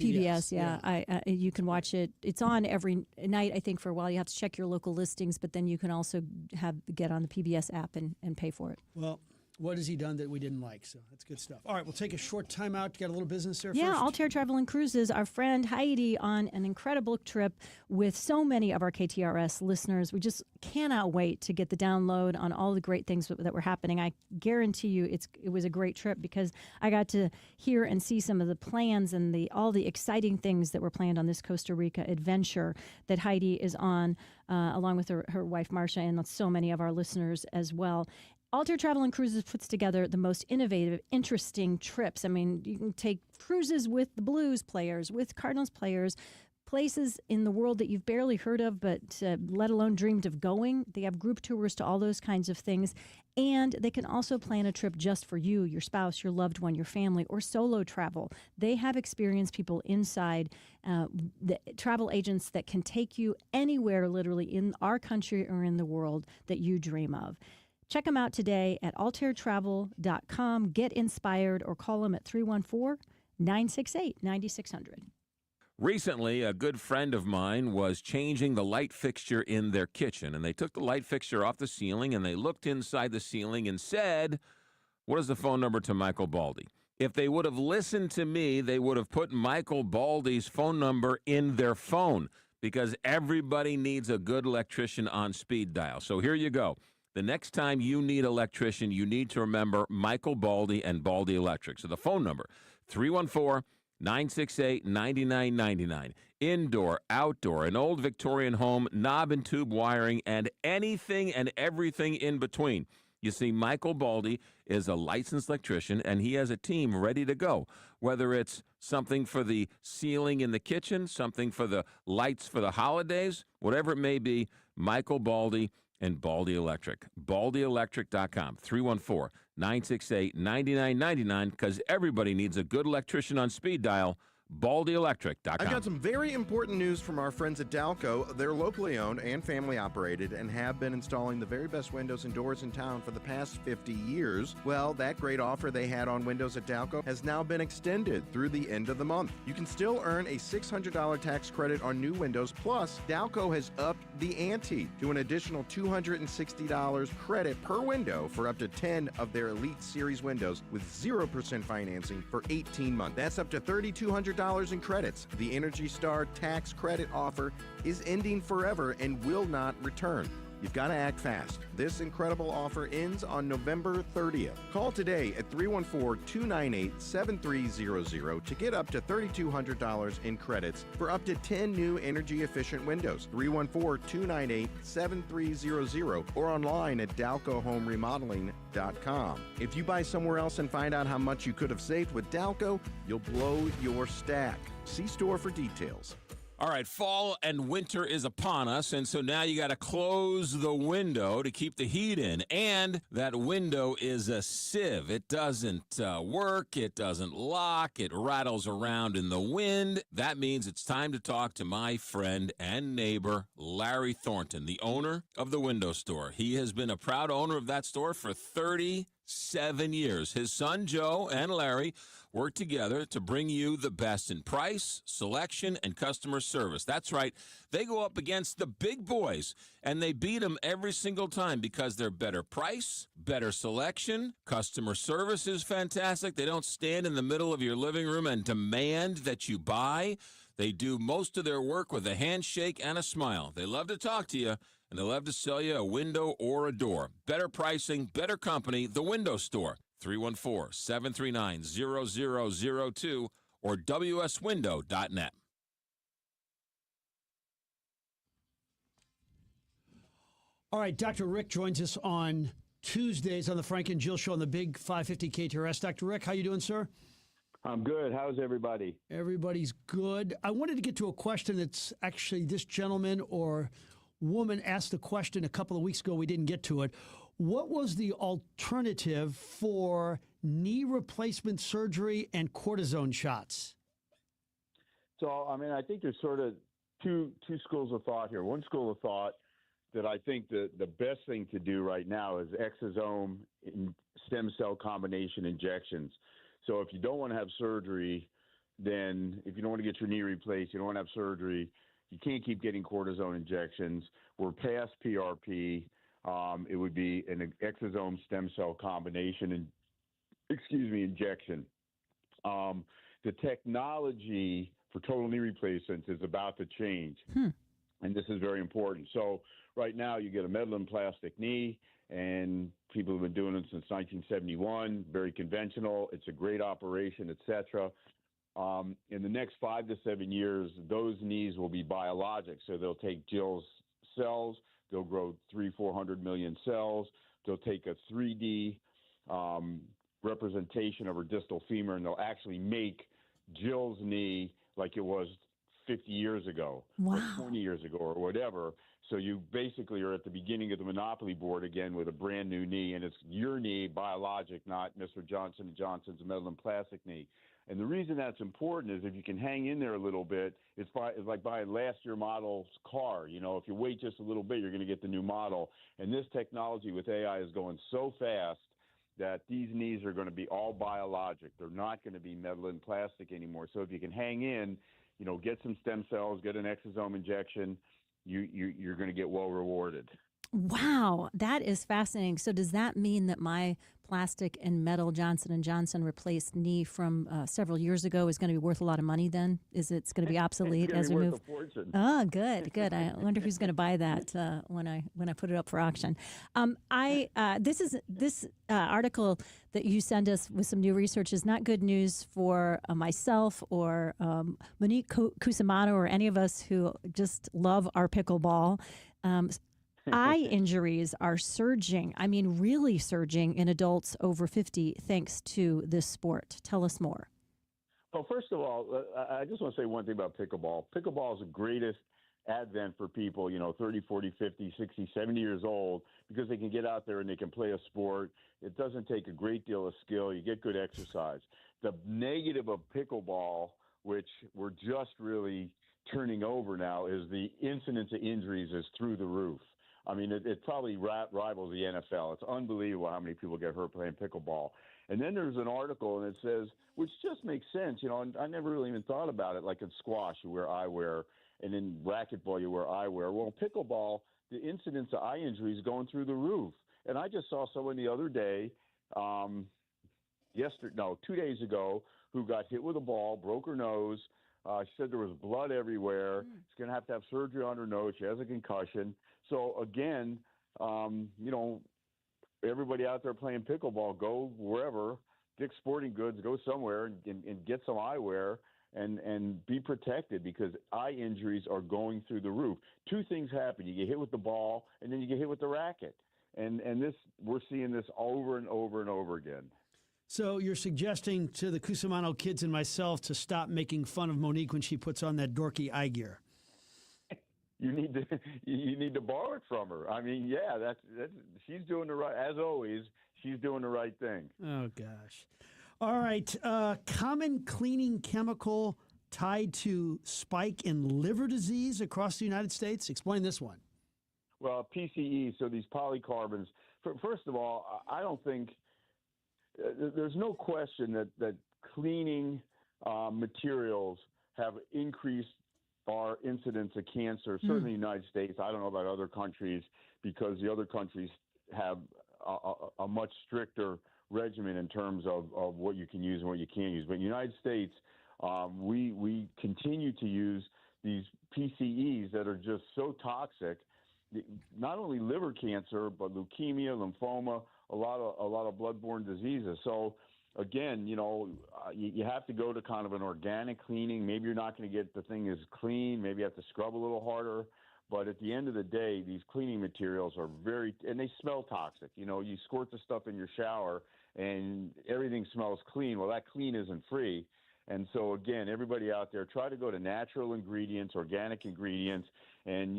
PBS, yeah. You can watch it. It's on every night, I think, for a while. You have to check your local listings, but then you can also get on the PBS app and pay for it. Well, What has he done that we didn't like? So that's good stuff. All right, we'll take a short time out to get a little business there Yeah, first. Altair Travel and Cruises, our friend Heidi on an incredible trip with so many of our KTRS listeners. We just cannot wait to get the download on all the great things that were happening. I guarantee you it was a great trip because I got to hear and see some of the plans and all the exciting things that were planned on this Costa Rica adventure that Heidi is on, along with her wife Marcia and so many of our listeners as well. Altair Travel and Cruises puts together the most innovative, interesting trips. I mean, you can take cruises with the Blues players, with Cardinals players, places in the world that you've barely heard of, but let alone dreamed of going. They have group tours to all those kinds of things. And they can also plan a trip just for you, your spouse, your loved one, your family, or solo travel. They have experienced people inside, the travel agents that can take you anywhere, literally, in our country or in the world that you dream of. Check them out today at altairtravel.com. Get inspired or call them at 314-968-9600. Recently, a good friend of mine was changing the light fixture in their kitchen, and they took the light fixture off the ceiling, and they looked inside the ceiling and said, what is the phone number to Michael Baldy? If they would have listened to me, they would have put Michael Baldy's phone number in their phone, because everybody needs a good electrician on speed dial. So here you go. The next time you need an electrician, you need to remember Michael Baldy and Baldy Electric. So the phone number, 314-968-9999. Indoor, outdoor, an old Victorian home, knob and tube wiring, and anything and everything in between. You see, Michael Baldy is a licensed electrician, and he has a team ready to go. Whether it's something for the ceiling in the kitchen, something for the lights for the holidays, whatever it may be, Michael Baldy and Baldy Electric. BaldyElectric.com, 314-968-9999, because everybody needs a good electrician on speed dial. BaldyElectric.com. I've got some very important news from our friends at Dalco. They're locally owned and family operated and have been installing the very best windows and doors in town for the past 50 years. Well, that great offer they had on windows at Dalco has now been extended through the end of the month. You can still earn a $600 tax credit on new windows, plus Dalco has upped the ante to an additional $260 credit per window for up to 10 of their Elite Series windows with 0% financing for 18 months. That's up to $3,200 in credits. The Energy Star tax credit offer is ending forever and will not return. You've got to act fast. This incredible offer ends on November 30th. Call today at 314-298-7300 to get up to $3,200 in credits for up to 10 new energy-efficient windows. 314-298-7300 or online at DalcoHomeRemodeling.com. If you buy somewhere else and find out how much you could have saved with Dalco, you'll blow your stack. See store for details. All right, fall and winter is upon us, and so now you got to close the window to keep the heat in, and that window is a sieve. It doesn't work, it doesn't lock, it rattles around in the wind. That means it's time to talk to my friend and neighbor, Larry Thornton, the owner of the window store. He has been a proud owner of that store for 37 years. His son, Joe, and Larry work together to bring you the best in price, selection, and customer service. That's right. They go up against the big boys, and they beat them every single time because they're better price, better selection, customer service is fantastic. They don't stand in the middle of your living room and demand that you buy. They do most of their work with a handshake and a smile. They love to talk to you, and they love to sell you a window or a door. Better pricing, better company, the Window Store. 314-739-0002 or wswindow.net. All right, Dr. Rick joins us on Tuesdays on the Frank and Jill Show on the Big 550 KTRS. Dr. Rick, how you doing, sir? I'm good. How's everybody? Everybody's good. I wanted to get to a question that's actually this gentleman or woman asked the question a couple of weeks ago. We didn't get to it. What was the alternative for knee replacement surgery and cortisone shots? So, I mean, I think there's sort of two schools of thought here. One school of thought that I think the best thing to do right now is exosome stem cell combination injections. So if you don't want to have surgery, then if you don't want to get your knee replaced, you don't want to have surgery, you can't keep getting cortisone injections. We're past PRP. It would be an exosome stem cell combination and injection. The technology for total knee replacements is about to change, and this is very important. So right now, you get a metal and plastic knee, and people have been doing it since 1971. Very conventional. It's a great operation, etc. In the next 5 to 7 years, those knees will be biologic. So they'll take Jill's cells, they'll grow 400 million cells. They'll take a 3D representation of her distal femur, and they'll actually make Jill's knee like it was 50 years ago, or 20 years ago, or whatever. So you basically are at the beginning of the monopoly board again with a brand new knee, and it's your knee, biologic, not Mr. Johnson & Johnson's metal and plastic knee. And the reason that's important is if you can hang in there a little bit, it's like buying last year model's car. You know, if you wait just a little bit, you're going to get the new model. And this technology with AI is going so fast that these knees are going to be all biologic. They're not going to be metal and plastic anymore. So if you can hang in, you know, get some stem cells, get an exosome injection, you're going to get well rewarded. Wow, that is fascinating. So does that mean that my plastic and metal Johnson & Johnson replaced knee from several years ago is going to be worth a lot of money then? Is it's going to be obsolete as we move? It's going to be worth a fortune. Oh, good. I wonder who's going to buy that when I put it up for auction. This article that you send us with some new research is not good news for myself or Monique Cusimano or any of us who just love our pickleball. Eye injuries are surging. I mean, really surging in adults over 50 thanks to this sport. Tell us more. Well, first of all, I just want to say one thing about pickleball. Pickleball is the greatest advent for people, 30, 40, 50, 60, 70 years old, because they can get out there and they can play a sport. It doesn't take a great deal of skill. You get good exercise. The negative of pickleball, which we're just really turning over now, is the incidence of injuries is through the roof. I mean, it probably rivals the NFL. It's unbelievable how many people get hurt playing pickleball. And then there's an article, and it says, which just makes sense, and I never really even thought about it, like in squash, you wear eyewear, and in racquetball, you wear eyewear. Well, in pickleball, the incidence of eye injuries is going through the roof. And I just saw someone the other day, 2 days ago, who got hit with a ball, broke her nose. She said there was blood everywhere. She's going to have surgery on her nose. She has a concussion. So, again, everybody out there playing pickleball, go wherever, Dick's Sporting Goods, go somewhere and get some eyewear and be protected, because eye injuries are going through the roof. Two things happen. You get hit with the ball, and then you get hit with the racket. And this, we're seeing this over and over and over again. So you're suggesting to the Cusimano kids and myself to stop making fun of Monique when she puts on that dorky eye gear. You need to borrow it from her. I mean, yeah, that's she's doing the right, as always. She's doing the right thing. Oh gosh. All right. Common cleaning chemical tied to spike in liver disease across the United States. Explain this one. Well, PCE. So these polycarbons. First of all, I don't think there's no question that cleaning materials have increased our incidence of cancer, certainly in the United States. I don't know about other countries, because the other countries have a much stricter regimen in terms of what you can use and what you can't use. But in the United States, we continue to use these PCEs that are just so toxic, not only liver cancer, but leukemia, lymphoma, a lot of bloodborne diseases. So again, you have to go to kind of an organic cleaning. Maybe you're not going to get the thing as clean. Maybe you have to scrub a little harder. But at the end of the day, these cleaning materials are and they smell toxic. You squirt the stuff in your shower and everything smells clean. Well, that clean isn't free. And so, again, everybody out there, try to go to natural ingredients, organic ingredients. And,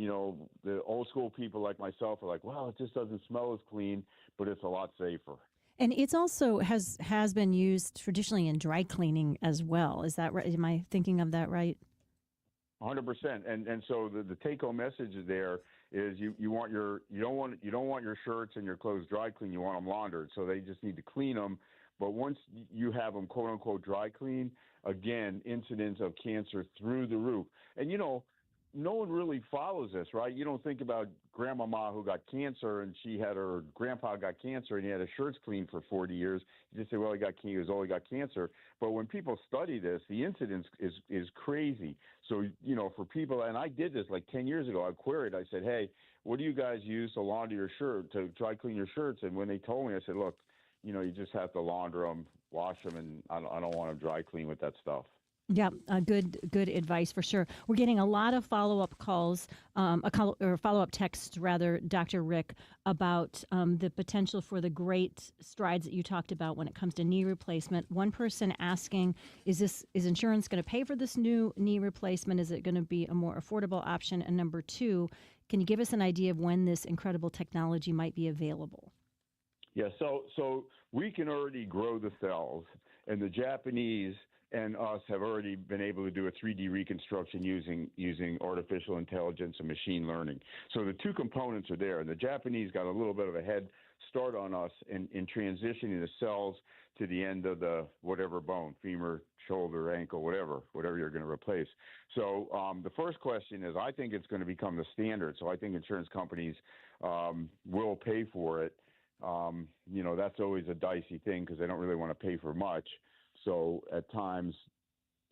the old school people like myself are like, well, it just doesn't smell as clean, but it's a lot safer. And it's also has been used traditionally in dry cleaning as well. Is that right? Am I thinking of that right? 100%. And so the take home message there is you don't want your shirts and your clothes dry clean. You want them laundered. So they just need to clean them. But once you have them quote unquote dry clean, again, incidence of cancer through the roof. And no one really follows this, right? You don't think about grandmama who got cancer and her grandpa got cancer and he had his shirts cleaned for 40 years. You just say, well, he was old, he got cancer. But when people study this, the incidence is crazy. So, for people, and I did this like 10 years ago, I queried, I said, hey, what do you guys use to launder your shirt, to dry clean your shirts? And when they told me, I said, look, you just have to launder them, wash them, and I don't want them dry clean with that stuff. Yeah, good advice for sure. We're getting a lot of follow-up calls, or follow-up texts, rather, Dr. Rick, about the potential for the great strides that you talked about when it comes to knee replacement. One person asking, is insurance going to pay for this new knee replacement? Is it going to be a more affordable option? And number two, can you give us an idea of when this incredible technology might be available? Yeah, so we can already grow the cells, and the Japanese and us have already been able to do a 3D reconstruction using artificial intelligence and machine learning. So the two components are there. And the Japanese got a little bit of a head start on us in transitioning the cells to the end of the whatever bone, femur, shoulder, ankle, whatever you're going to replace. So the first question is, I think it's going to become the standard. So I think insurance companies will pay for it. That's always a dicey thing because they don't really want to pay for much. So at times,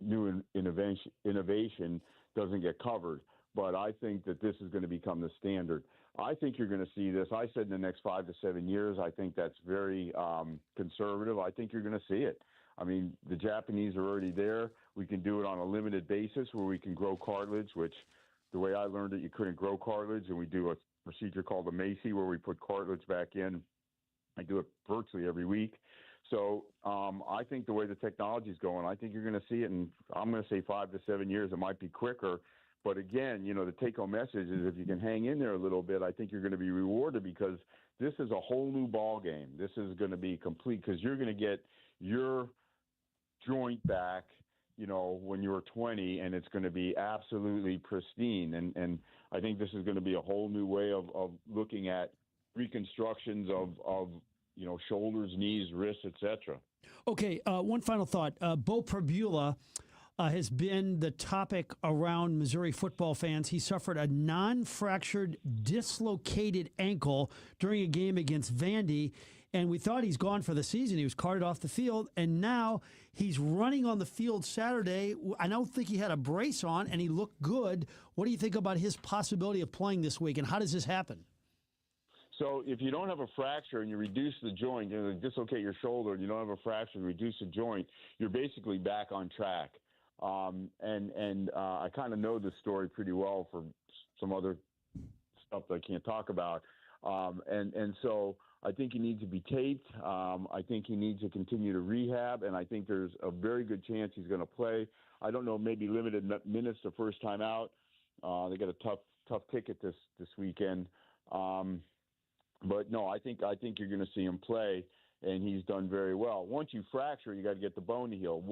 new innovation doesn't get covered. But I think that this is going to become the standard. I think you're going to see this. I said in the next 5 to 7 years. I think that's very conservative. I think you're going to see it. I mean, the Japanese are already there. We can do it on a limited basis where we can grow cartilage, which the way I learned it, you couldn't grow cartilage. And we do a procedure called a Macy where we put cartilage back in. I do it virtually every week. So I think the way the technology is going, I think you're going to see it in, I'm going to say 5 to 7 years. It might be quicker. But again, the take-home message is if you can hang in there a little bit, I think you're going to be rewarded because this is a whole new ball game. This is going to be complete because you're going to get your joint back, when you were 20, and it's going to be absolutely pristine. And I think this is going to be a whole new way of looking at reconstructions of shoulders, knees, wrists, etc. Okay, one final thought. Bo Prabula has been the topic around Missouri football fans. He suffered a non-fractured dislocated ankle during a game against Vandy, and we thought he's gone for the season. He was carted off the field, and now he's running on the field Saturday. I don't think he had a brace on, and he looked good. What do you think about his possibility of playing this week, and how does this happen? So if you don't have a fracture and you reduce the joint, dislocate your shoulder, and you don't have a fracture and reduce the joint, you're basically back on track. I kind of know this story pretty well from some other stuff that I can't talk about. So I think he needs to be taped. I think he needs to continue to rehab, and I think there's a very good chance he's going to play. I don't know, maybe limited minutes the first time out. They got a tough ticket this weekend. But no, I think you're going to see him play, and he's done very well. Once you fracture, you got to get the bone to heal.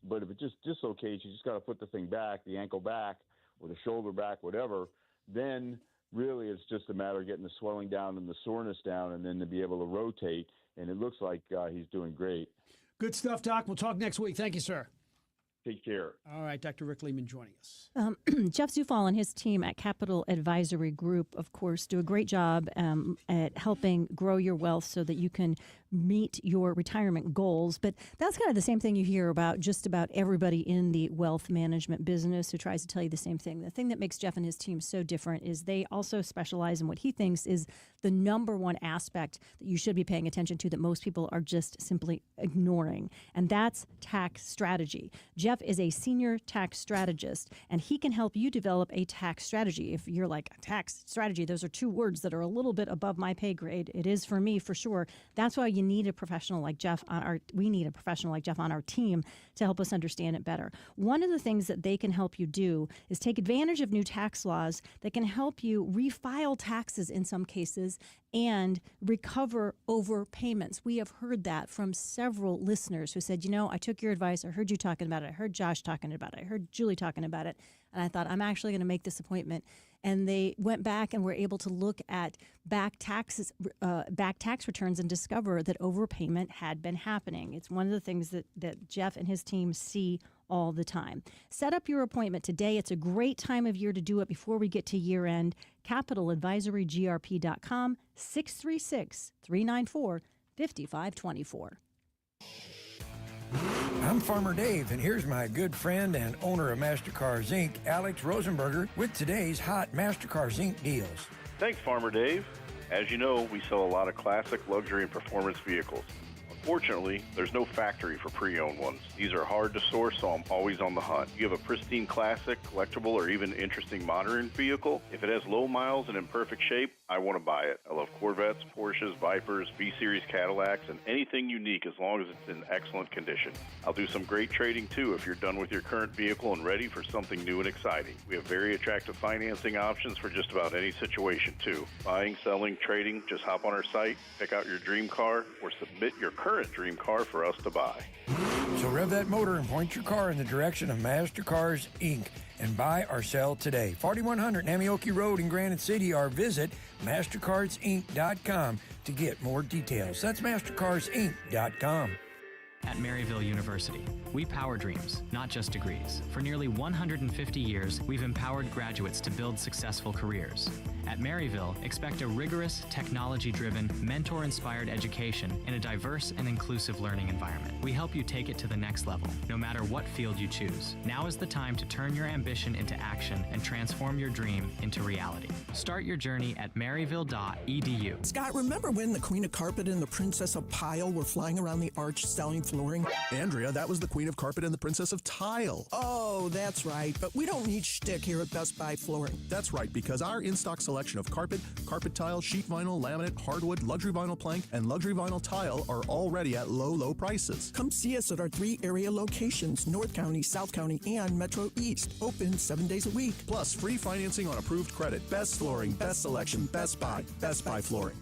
But if it just dislocates, you just got to put the thing back, the ankle back, or the shoulder back, whatever. Then really it's just a matter of getting the swelling down and the soreness down, and then to be able to rotate. And it looks like he's doing great. Good stuff, Doc. We'll talk next week. Thank you, sir. Take care. All right, Dr. Rick Lehman joining us. Jeff Zufall and his team at Capital Advisory Group, of course, do a great job at helping grow your wealth so that you can meet your retirement goals. But that's kind of the same thing you hear about just about everybody in the wealth management business who tries to tell you the same thing. The thing that makes Jeff and his team so different is they also specialize in what he thinks is the number one aspect that you should be paying attention to that most people are just simply ignoring, and that's tax strategy. Jeff is a senior tax strategist, and he can help you develop a tax strategy. If you're like, tax strategy, those are two words that are a little bit above my pay grade. It is for me, for sure. That's why you need a professional like Jeff we need a professional like Jeff on our team to help us understand it better. One of the things that they can help you do is take advantage of new tax laws that can help you refile taxes in some cases and recover overpayments. We have heard that from several listeners who said, I took your advice. I heard you talking about it. I heard Josh talking about it. I heard Julie talking about it. And I thought, I'm actually going to make this appointment. And they went back and were able to look at back tax returns and discover that overpayment had been happening. It's one of the things that Jeff and his team see all the time. Set up your appointment today. It's a great time of year to do it before we get to year end. CapitalAdvisoryGRP.com, 636-394-5524. I'm Farmer Dave, and here's my good friend and owner of MasterCars Inc., Alex Rosenberger, with today's hot MasterCars Inc. deals. Thanks, Farmer Dave. As you know, we sell a lot of classic, luxury, and performance vehicles. Unfortunately, there's no factory for pre-owned ones. These are hard to source, so I'm always on the hunt. You have a pristine classic, collectible, or even interesting modern vehicle? If it has low miles and in perfect shape, I want to buy it. I love Corvettes, Porsches, Vipers, V-Series Cadillacs, and anything unique as long as it's in excellent condition. I'll do some great trading too if you're done with your current vehicle and ready for something new and exciting. We have very attractive financing options for just about any situation too. Buying, selling, trading, just hop on our site, pick out your dream car, or submit your current dream car for us to buy. So rev that motor and point your car in the direction of MasterCars Inc. and buy or sell today. 4100 Namioki Road in Granite City, or visit MasterCarsInc.com to get more details. That's MasterCarsInc.com. At Maryville University, we power dreams, not just degrees. For nearly 150 years, we've empowered graduates to build successful careers. At Maryville, expect a rigorous, technology-driven, mentor-inspired education in a diverse and inclusive learning environment. We help you take it to the next level, no matter what field you choose. Now is the time to turn your ambition into action and transform your dream into reality. Start your journey at maryville.edu. Scott, remember when the Queen of Carpet and the Princess of Pile were flying around the arch selling flooring? Andrea, that was the Queen of Carpet and the Princess of Tile. Oh, that's right. But we don't need shtick here at Best Buy Flooring. That's right, because our in-stock selection of carpet, carpet tile, sheet vinyl, laminate, hardwood, luxury vinyl plank, and luxury vinyl tile are already at low, low prices. Come see us at our 3 area locations, North County, South County, and Metro East. Open 7 days a week. Plus, free financing on approved credit. Best flooring, best selection, Best Buy Flooring.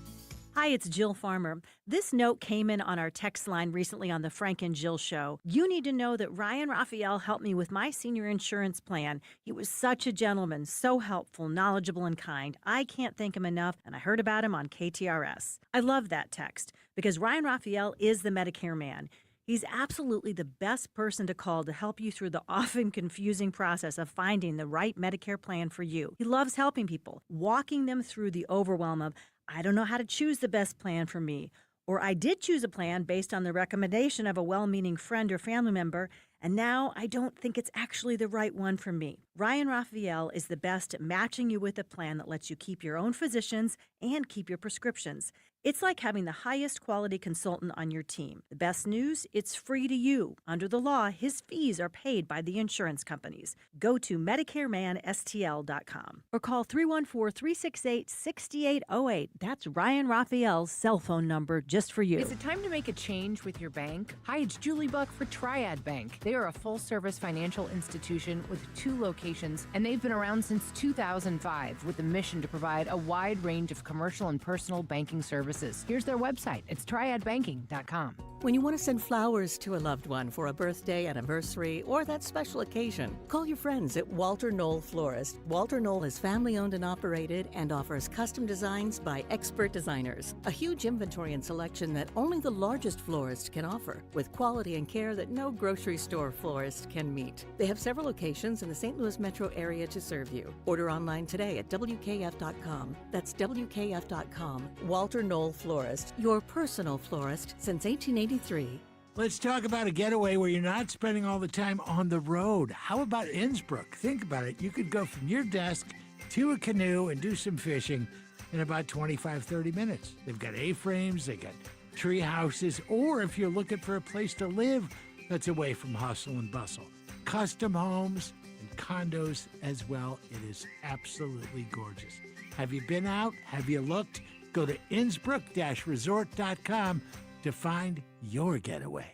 Hi, it's Jill Farmer. This note came in on our text line recently on the Frank and Jill show. You need to know that Ryan Raphael helped me with my senior insurance plan. He was such a gentleman, so helpful, knowledgeable, and kind. I can't thank him enough, and I heard about him on KTRS. I love that text because Ryan Raphael is the Medicare man. He's absolutely the best person to call to help you through the often confusing process of finding the right Medicare plan for you. He loves helping people, walking them through the overwhelm of, I don't know how to choose the best plan for me, or I did choose a plan based on the recommendation of a well-meaning friend or family member, and now I don't think it's actually the right one for me. Ryan Raphael is the best at matching you with a plan that lets you keep your own physicians and keep your prescriptions. It's like having the highest quality consultant on your team. The best news, it's free to you. Under the law, his fees are paid by the insurance companies. Go to MedicareManSTL.com or call 314-368-6808. That's Ryan Raphael's cell phone number just for you. Is it time to make a change with your bank? Hi, it's Julie Buck for Triad Bank. They are a full-service financial institution with 2 locations, and they've been around since 2005 with the mission to provide a wide range of commercial and personal banking services. Here's their website. It's triadbanking.com. When you want to send flowers to a loved one for a birthday, anniversary, or that special occasion, call your friends at Walter Knoll Florist. Walter Knoll is family-owned and operated and offers custom designs by expert designers. A huge inventory and selection that only the largest florist can offer, with quality and care that no grocery store florist can meet. They have several locations in the St. Louis metro area to serve you. Order online today at WKF.com. That's WKF.com. Walter Knoll Florist, your personal florist since 1883. Let's talk about a getaway where you're not spending all the time on the road. How about Innsbruck? Think about it. You could go from your desk to a canoe and do some fishing in about 25, 30 minutes. They've got A-frames, they got tree houses, or if you're looking for a place to live that's away from hustle and bustle, custom homes and condos as well. It is absolutely gorgeous. Have you been out? Have you looked? Go to Innsbruck-resort.com to find your getaway.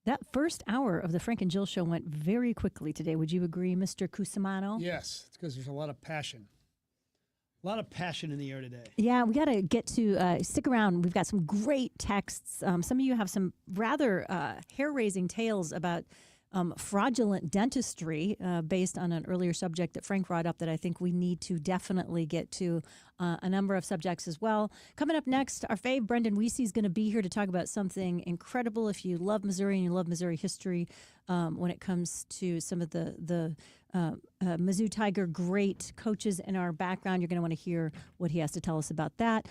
That first hour of the Frank and Jill show went very quickly today. Would you agree, Mr. Cusimano? Yes, it's because there's a lot of passion. A lot of passion in the air today. Yeah, we got to get to stick around. We've got some great texts. Some of you have some rather hair-raising tales about fraudulent dentistry based on an earlier subject that Frank brought up that I think we need to definitely get to a number of subjects as well. Coming up next, our fave, Brendan Weesey, is going to be here to talk about something incredible. If you love Missouri and you love Missouri history, when it comes to some of the Mizzou Tiger great coaches in our background, you're going to want to hear what he has to tell us about that.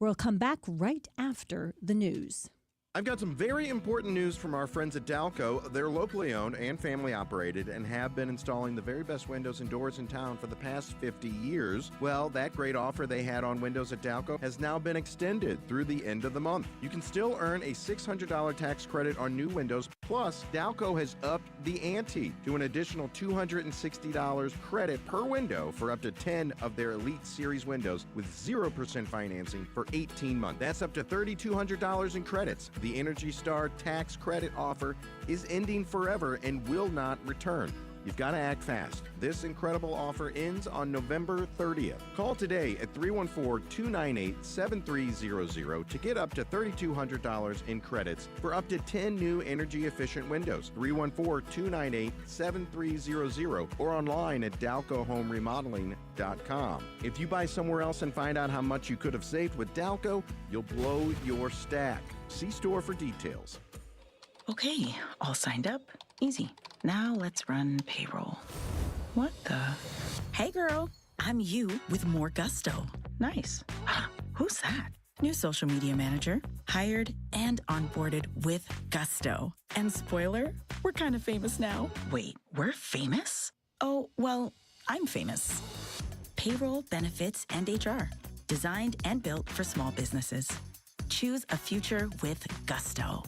We'll come back right after the news. I've got some very important news from our friends at Dalco. They're locally owned and family operated and have been installing the very best windows and doors in town for the past 50 years. Well, that great offer they had on windows at Dalco has now been extended through the end of the month. You can still earn a $600 tax credit on new windows, plus Dalco has upped the ante to an additional $260 credit per window for up to 10 of their Elite Series windows with 0% financing for 18 months. That's up to $3,200 in credits. The Energy Star tax credit offer is ending forever and will not return. You've got to act fast. This incredible offer ends on November 30th. Call today at 314-298-7300 to get up to $3,200 in credits for up to 10 new energy-efficient windows. 314-298-7300 or online at DalcoHomeRemodeling.com. If you buy somewhere else and find out how much you could have saved with Dalco, you'll blow your stack. See store for details. Okay, all signed up. Easy. Now let's run payroll. What the? Hey girl, I'm you with more gusto. Nice. Who's that? New social media manager, hired and onboarded with gusto. And spoiler, we're kind of famous now. Wait, we're famous? Oh, well, I'm famous. Payroll, benefits, and HR. Designed and built for small businesses. Choose a future with gusto.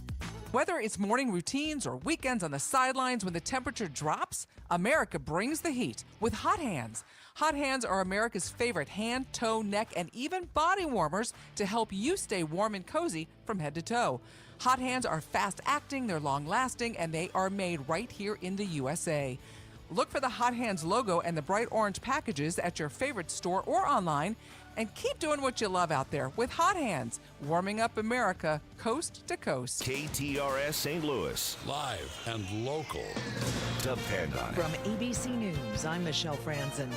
Whether it's morning routines or weekends on the sidelines when the temperature drops, America brings the heat with Hot Hands. Hot Hands are America's favorite hand, toe, neck, and even body warmers to help you stay warm and cozy from head to toe. Hot Hands are fast-acting, they're long-lasting, and they are made right here in the USA. Look for the Hot Hands logo and the bright orange packages at your favorite store or online. And keep doing what you love out there with Hot Hands, warming up America coast to coast. KTRS St. Louis. Live and local. Depend on it. From ABC News, I'm Michelle Franzen.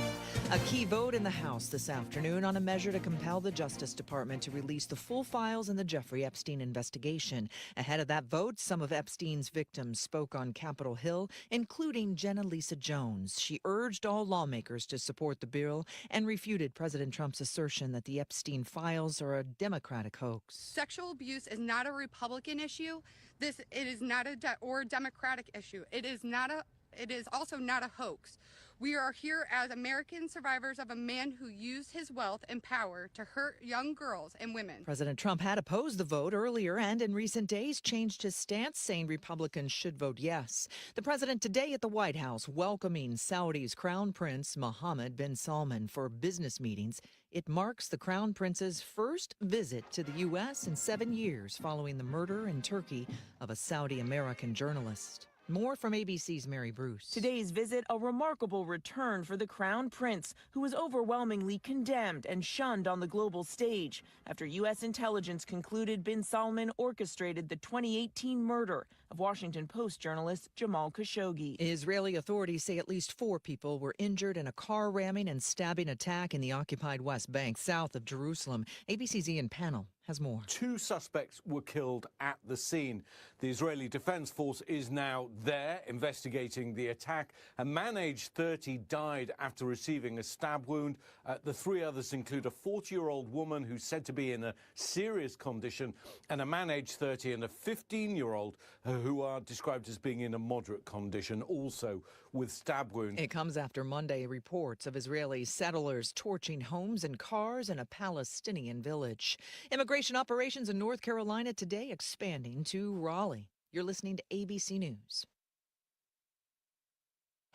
A key vote in the House this afternoon on a measure to compel the Justice Department to release the full files in the Jeffrey Epstein investigation. Ahead of that vote, some of Epstein's victims spoke on Capitol Hill, including Jenna Lisa Jones. She urged all lawmakers to support the bill and refuted President Trump's assertion that the Epstein files are a Democratic hoax. Sexual abuse is not a Republican issue. It is not a Democratic issue. It is also not a hoax. We are here as American survivors of a man who used his wealth and power to hurt young girls and women. President Trump had opposed the vote earlier and in recent days changed his stance, saying Republicans should vote yes. The president today at the White House welcoming Saudi's Crown Prince Mohammed bin Salman for business meetings. It marks the Crown Prince's first visit to the U.S. in 7 years following the murder in Turkey of a Saudi-American journalist. More from ABC's Mary Bruce. Today's visit, a remarkable return for the Crown Prince, who was overwhelmingly condemned and shunned on the global stage after U.S. intelligence concluded bin Salman orchestrated the 2018 murder of Washington Post journalist Jamal Khashoggi. Israeli authorities say at least 4 people were injured in a car ramming and stabbing attack in the occupied West Bank, south of Jerusalem. ABC's Ian Pannell has more. 2 suspects were killed at the scene. The Israeli Defense Force is now there investigating the attack. A man aged 30 died after receiving a stab wound. The 3 others include a 40-year-old woman who's said to be in a serious condition and a man aged 30 and a 15-year-old who are described as being in a moderate condition, also with stab wounds. It comes after Monday reports of Israeli settlers torching homes and cars in a Palestinian village. Immigration operations in North Carolina today expanding to Raleigh. You're listening to ABC News.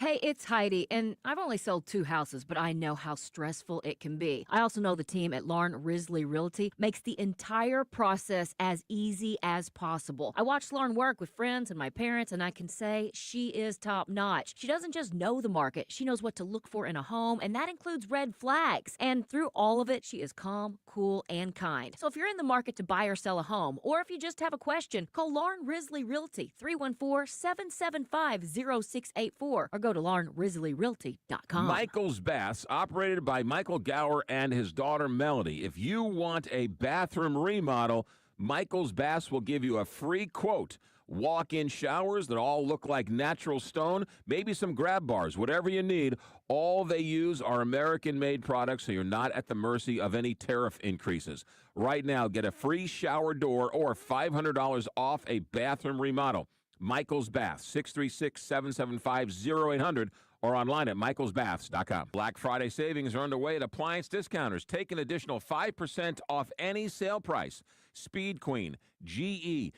Hey, it's Heidi, and I've only sold 2 houses, but I know how stressful it can be. I also know the team at Lauren Risley Realty makes the entire process as easy as possible. I watched Lauren work with friends and my parents, and I can say she is top notch. She doesn't just know the market, she knows what to look for in a home, and that includes red flags. And through all of it, she is calm, cool, and kind. So if you're in the market to buy or sell a home, or if you just have a question, call Lauren Risley Realty, 314-775-0684, or go to LaurenRisleyRealty.com. Michael's Baths, operated by Michael Gower and his daughter Melody. If you want a bathroom remodel, Michael's Baths will give you a free quote. Walk-in showers that all look like natural stone, maybe some grab bars, whatever you need. All they use are American-made products, so you're not at the mercy of any tariff increases. Right now, get a free shower door or $500 off a bathroom remodel. Michael's Baths, 636-775-0800, or online at michaelsbaths.com. Black Friday savings are underway at appliance discounters. Take an additional 5% off any sale price. Speed Queen, GE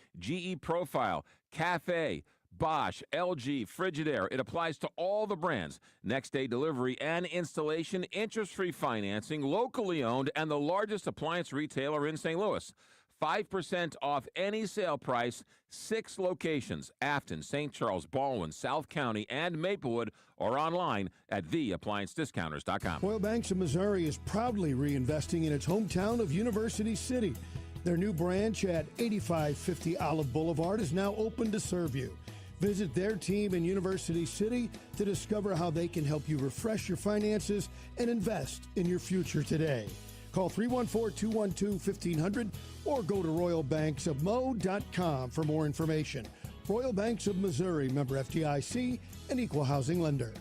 Profile, Cafe, Bosch, LG, Frigidaire. It applies to all the brands. Next day delivery and installation, interest-free financing, locally owned, and the largest appliance retailer in St. Louis. 5% off any sale price, 6 locations, Afton, St. Charles, Baldwin, South County, and Maplewood, or online at theappliancediscounters.com. Royal Banks of Missouri is proudly reinvesting in its hometown of University City. Their new branch at 8550 Olive Boulevard is now open to serve you. Visit their team in University City to discover how they can help you refresh your finances and invest in your future today. Call 314-212-1500 or go to royalbanksofmo.com for more information. Royal Banks of Missouri, member FDIC, and equal housing lender.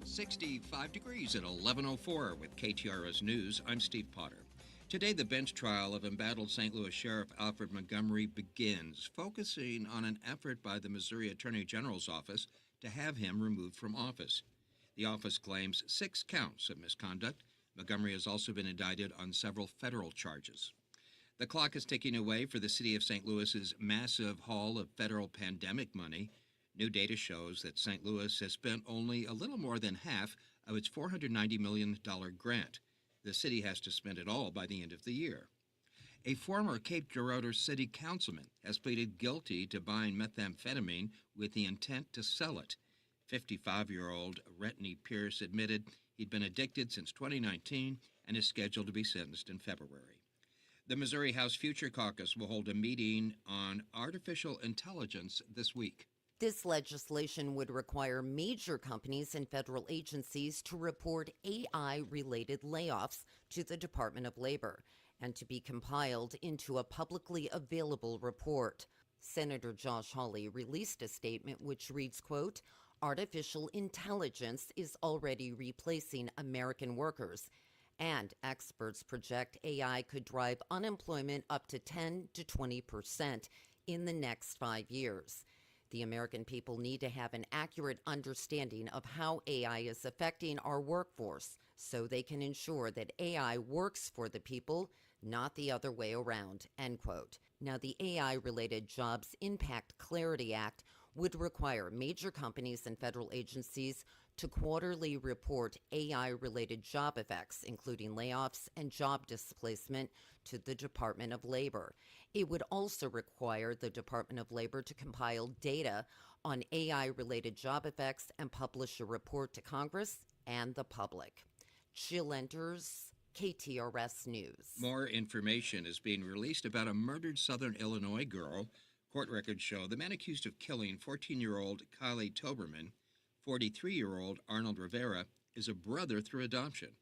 "65 degrees at 11:04 with KTRS News. I'm Steve Potter. Today, the bench trial of embattled St. Louis Sheriff Alfred Montgomery begins, focusing on an effort by the Missouri Attorney General's office to have him removed from office. The office claims 6 counts of misconduct. Montgomery has also been indicted on several federal charges. The clock is ticking away for the city of St. Louis's massive haul of federal pandemic money. New data shows that St. Louis has spent only a little more than half of its $490 million grant. The city has to spend it all by the end of the year. A former Cape Girardeau city councilman has pleaded guilty to buying methamphetamine with the intent to sell it. 55-year-old Retney Pierce admitted he'd been addicted since 2019 and is scheduled to be sentenced in February. The Missouri House Future Caucus will hold a meeting on artificial intelligence this week. This legislation would require major companies and federal agencies to report AI-related layoffs to the Department of Labor and to be compiled into a publicly available report. Senator Josh Hawley released a statement which reads, quote, "Artificial intelligence is already replacing American workers, and experts project AI could drive unemployment up to 10 to 20% in the next 5 years. The American people need to have an accurate understanding of how AI is affecting our workforce so they can ensure that AI works for the people, not the other way around," end quote. Now, the AI-related Jobs Impact Clarity Act would require major companies and federal agencies to quarterly report AI-related job effects, including layoffs and job displacement, to the Department of Labor. It would also require the Department of Labor to compile data on AI-related job effects and publish a report to Congress and the public. Jill Enders, KTRS News. More information is being released about a murdered Southern Illinois girl. Court records show the man accused of killing 14-year-old Kylie Toberman, 43-year-old Arnold Rivera, is a brother through adoption.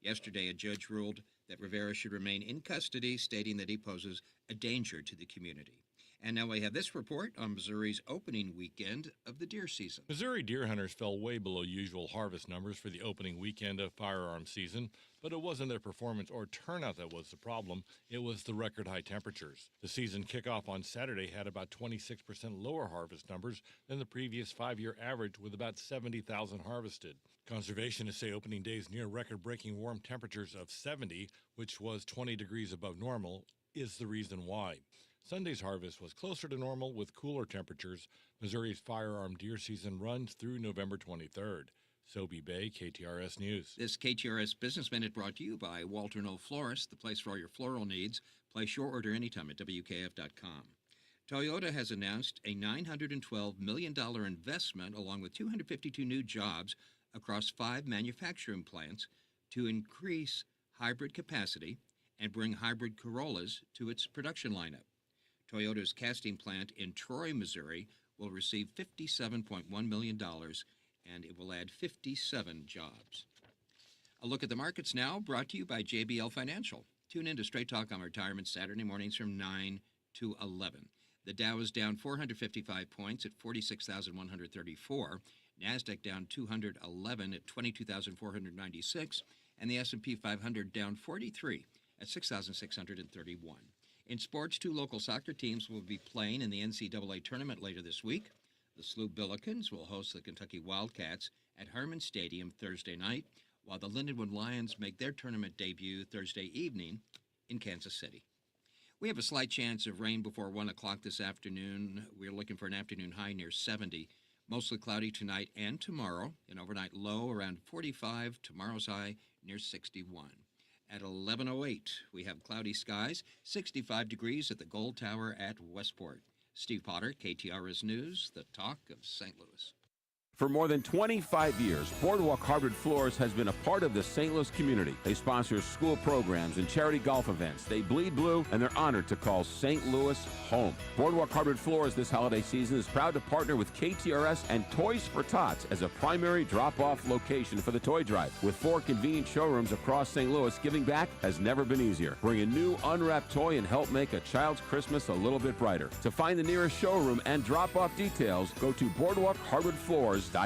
Yesterday, a judge ruled that Rivera should remain in custody, stating that he poses a danger to the community. And now we have this report on Missouri's opening weekend of the deer season. Missouri deer hunters fell way below usual harvest numbers for the opening weekend of firearm season, but it wasn't their performance or turnout that was the problem. It was the record high temperatures. The season kickoff on Saturday had about 26% lower harvest numbers than the previous 5-year average, with about 70,000 harvested. Conservationists say opening days near record-breaking warm temperatures of 70, which was 20 degrees above normal, is the reason why. Sunday's harvest was closer to normal with cooler temperatures. Missouri's firearm deer season runs through November 23rd. Sobey Bay, KTRS News. This KTRS Business Minute brought to you by Walter Knoll Florist, the place for all your floral needs. Place your order anytime at WKF.com. Toyota has announced a $912 million investment along with 252 new jobs across 5 manufacturing plants to increase hybrid capacity and bring hybrid Corollas to its production lineup. Toyota's casting plant in Troy, Missouri will receive $57.1 million, and it will add 57 jobs. A look at the markets now, brought to you by JBL Financial. Tune in to Straight Talk on Retirement Saturday mornings from 9 to 11. The Dow is down 455 points at 46,134. NASDAQ down 211 at 22,496. And the S&P 500 down 43 at 6,631. In sports, 2 local soccer teams will be playing in the NCAA tournament later this week. The SLU Billikens will host the Kentucky Wildcats at Harmon Stadium Thursday night, while the Lindenwood Lions make their tournament debut Thursday evening in Kansas City. We have a slight chance of rain before 1 o'clock this afternoon. We're looking for an afternoon high near 70. Mostly cloudy tonight and tomorrow. An overnight low around 45. Tomorrow's high near 61. At 11:08, we have cloudy skies, 65 degrees at the Gold Tower at Westport. Steve Potter, KTRS News, the talk of St. Louis. For more than 25 years, Boardwalk Hardwood Floors has been a part of the St. Louis community. They sponsor school programs and charity golf events. They bleed blue, and they're honored to call St. Louis home. Boardwalk Hardwood Floors this holiday season is proud to partner with KTRS and Toys for Tots as a primary drop-off location for the toy drive. With 4 convenient showrooms across St. Louis, giving back has never been easier. Bring a new unwrapped toy and help make a child's Christmas a little bit brighter. To find the nearest showroom and drop-off details, go to BoardwalkHardwoodFloors.com. What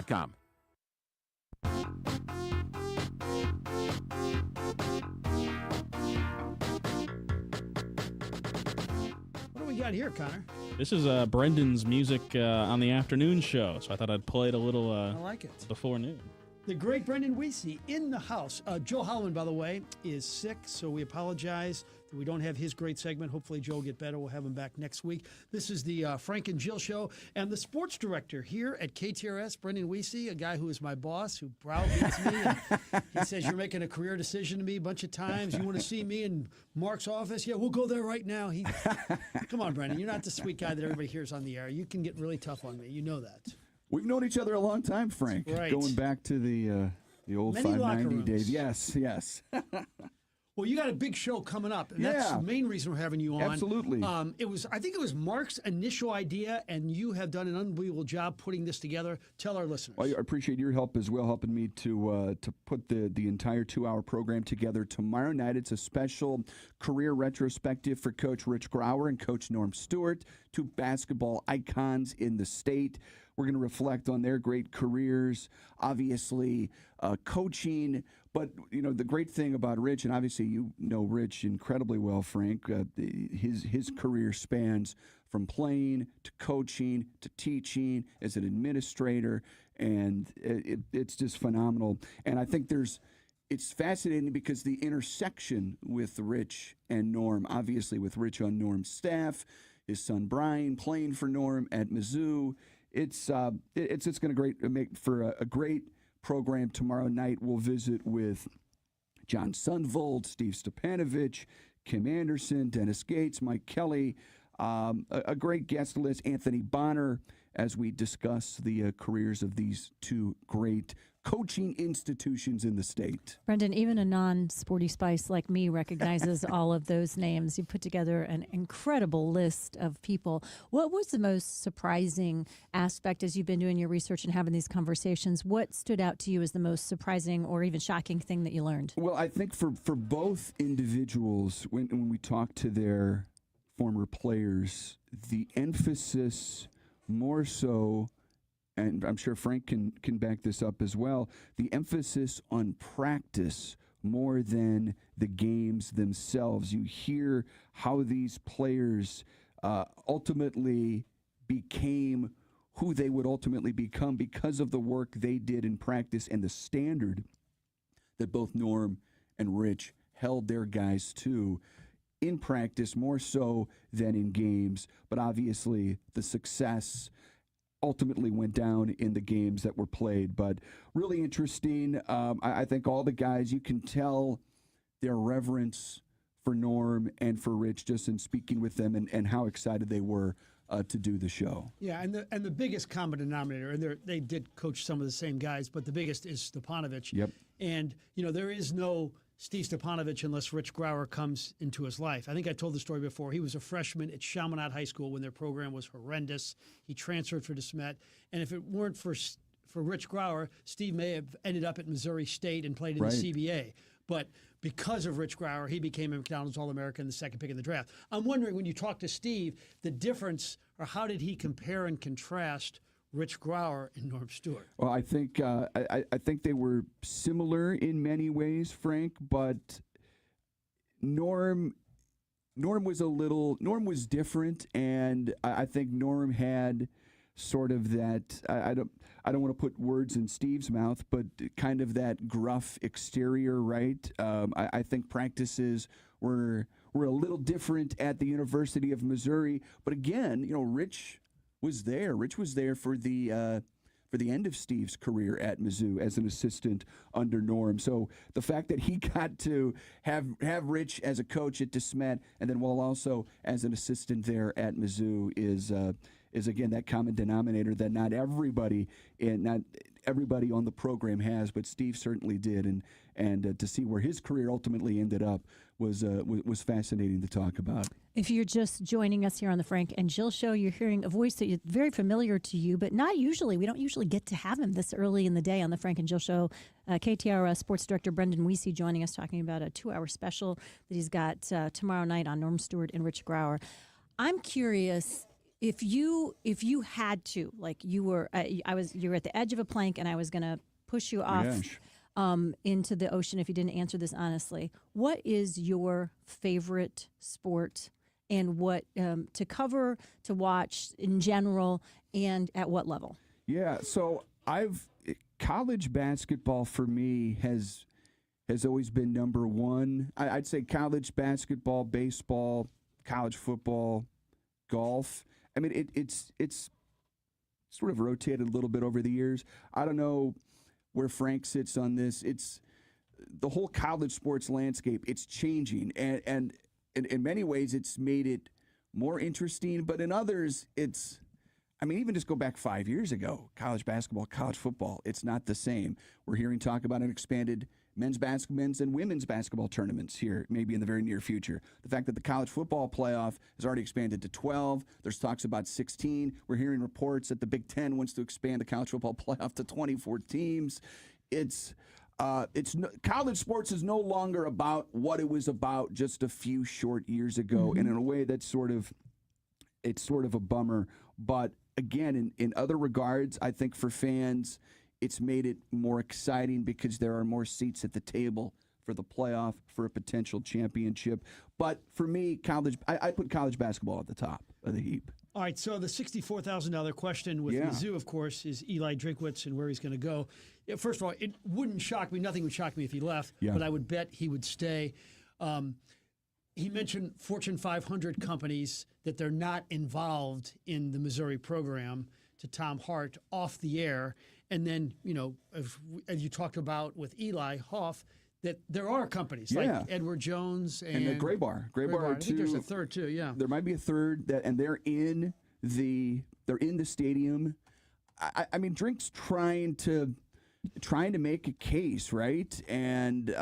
do we got here, Connor? This is Brendan's music on the afternoon show, so I thought I'd play it a little I like it. Before noon. The great Brendan Weesey in the house. Joe Holland, by the way, is sick, so we apologize that we don't have his great segment. Hopefully Joe will get better. We'll have him back next week. This is the Frank and Jill Show, and the sports director here at KTRS, Brendan Weesey, a guy who is my boss, who browbeats me. And he says, you're making a career decision to me a bunch of times. You want to see me in Mark's office? Yeah, we'll go there right now. Come on, Brendan. You're not the sweet guy that everybody hears on the air. You can get really tough on me. You know that. We've known each other a long time, Frank. Right. Going back to the old Many 590 days. Yes. Well, you got a big show coming up, and that's the main reason we're having you on. Absolutely. I think it was Mark's initial idea, and you have done an unbelievable job putting this together. Tell our listeners. Well, I appreciate your help as well, helping me to put the entire 2-hour program together. Tomorrow night, it's a special career retrospective for Coach Rich Grauer and Coach Norm Stewart, 2 basketball icons in the state. We're going to reflect on their great careers, obviously coaching. But, you know, the great thing about Rich, and obviously you know Rich incredibly well, Frank, his career spans from playing to coaching to teaching as an administrator, and it's just phenomenal. And I think it's fascinating because the intersection with Rich and Norm, obviously with Rich on Norm's staff, his son Brian playing for Norm at Mizzou, it's going to make for a great program tomorrow night. We'll visit with John Sundvold, Steve Stepanovich, Kim Anderson, Dennis Gates, Mike Kelly, a great guest list, Anthony Bonner, as we discuss the careers of these 2 great coaching institutions in the state. Brendan, even a non-sporty spice like me recognizes all of those names. You put together an incredible list of people. What was the most surprising aspect as you've been doing your research and having these conversations? What stood out to you as the most surprising or even shocking thing that you learned? Well, I think for both individuals, when we talk to their former players, the emphasis more so, and I'm sure Frank can back this up as well, the emphasis on practice more than the games themselves. You hear how these players ultimately became who they would ultimately become because of the work they did in practice and the standard that both Norm and Rich held their guys to. in practice more so than in games, but obviously the success ultimately went down in the games that were played. But really interesting. I think all the guys, you can tell their reverence for Norm and for Rich just in speaking with them and how excited they were to do the show. Yeah, and the biggest common denominator, and they did coach some of the same guys, but the biggest is Stepanovich. Yep. And, there is no Steve Stepanovich unless Rich Grauer comes into his life. I think I told the story before. He was a freshman at Chaminade High School when their program was horrendous. He transferred for DeSmet. And if it weren't for Rich Grauer, Steve may have ended up at Missouri State and played in the CBA. But because of Rich Grauer, he became a McDonald's All-American, the second pick in the draft. I'm wondering, when you talk to Steve, the difference, or how did he compare and contrast Rich Grauer and Norm Stewart? Well, I think I think they were similar in many ways, Frank, but Norm was different, and I think Norm had sort of that, I don't want to put words in Steve's mouth, but kind of that gruff exterior, right? I think practices were a little different at the University of Missouri, but again, Rich was there. Rich was there for the end of Steve's career at Mizzou as an assistant under Norm. So the fact that he got to have Rich as a coach at DeSmet and then while also as an assistant there at Mizzou is again that common denominator that not everybody on the program has, but Steve certainly did, and to see where his career ultimately ended up was fascinating to talk about. If you're just joining us here on the Frank and Jill Show, you're hearing a voice that is very familiar to you, but not usually. We don't usually get to have him this early in the day on the Frank and Jill Show. KTRS Sports Director Brendan Weesey joining us, talking about a 2-hour special that he's got tomorrow night on Norm Stewart and Rich Grauer. I'm curious, if you had to, like you were at the edge of a plank and I was going to push you off into the ocean if you didn't answer this honestly, what is your favorite sport and what to cover, to watch in general, and at what level? Yeah, so college basketball for me has always been number one. I'd say college basketball, baseball, college football, golf. I mean, it's sort of rotated a little bit over the years. I don't know where Frank sits on this. It's the whole college sports landscape. It's changing, and in many ways, it's made it more interesting. But in others, even just go back 5 years ago, college basketball, college football, it's not the same. We're hearing talk about an expanded men's and women's basketball tournaments here, maybe in the very near future. The fact that the college football playoff has already expanded to 12. There's talks about 16. We're hearing reports that the Big Ten wants to expand the college football playoff to 24 teams. College sports is no longer about what it was about just a few short years ago, and in a way it's sort of a bummer. But again, in other regards, I think for fans, it's made it more exciting because there are more seats at the table for the playoff, for a potential championship. But for me, I put college basketball at the top of the heap. All right, so the $64,000 question with Mizzou, of course, is Eli Drinkwitz and where he's going to go. First of all, it wouldn't shock me. Nothing would shock me if he left, but I would bet he would stay. He mentioned Fortune 500 companies that they're not involved in the Missouri program to Tom Hart off the air. And then, as you talked about with Eli Hoff, that there are companies like Edward Jones and the Gray Bar. Gray Bar, I think there's a third too. Yeah, there might be a third and they're in the stadium. I mean, Drink's trying to make a case, right, and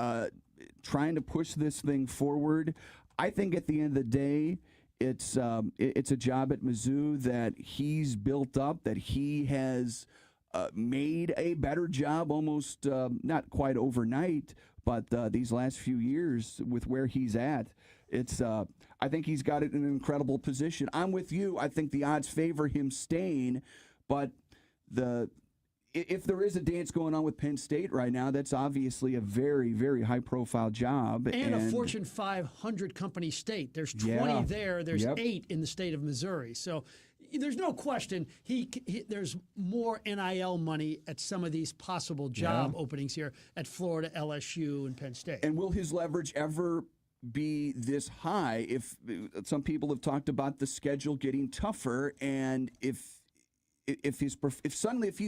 trying to push this thing forward. I think at the end of the day, it's a job at Mizzou that he's built up, that he has made a better job almost not quite overnight, but these last few years with where he's at, I think he's got it in an incredible position. I'm with you. I think the odds favor him staying, but if there is a dance going on with Penn State right now, that's obviously a very, very high-profile job. And a Fortune 500 company state. There's 20 there. There's 8 in the state of Missouri. So there's no question there's more NIL money at some of these possible job openings here at Florida, LSU, and Penn State. And will his leverage ever be this high. If some people have talked about the schedule getting tougher, and if he's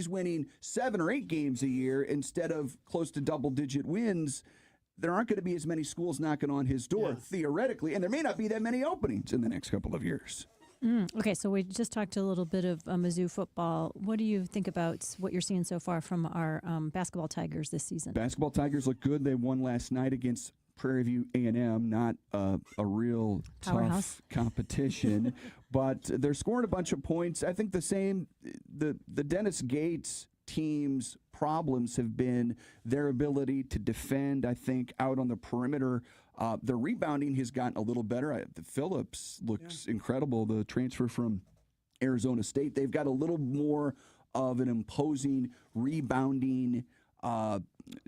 winning 7 or 8 games a year instead of close to double-digit wins, there aren't going to be as many schools knocking on his door, theoretically, and there may not be that many openings in the next couple of years. Okay, so we just talked a little bit of Mizzou football. What do you think about what you're seeing so far from our basketball Tigers this season? Basketball Tigers look good. They won last night against Prairie View A&M, not a real Powerhouse. tough competition, but they're scoring a bunch of points. I think the Dennis Gates team's problems have been their ability to defend, I think, out on the perimeter. Their rebounding has gotten a little better. Phillips looks incredible, the transfer from Arizona State. They've got a little more of an imposing rebounding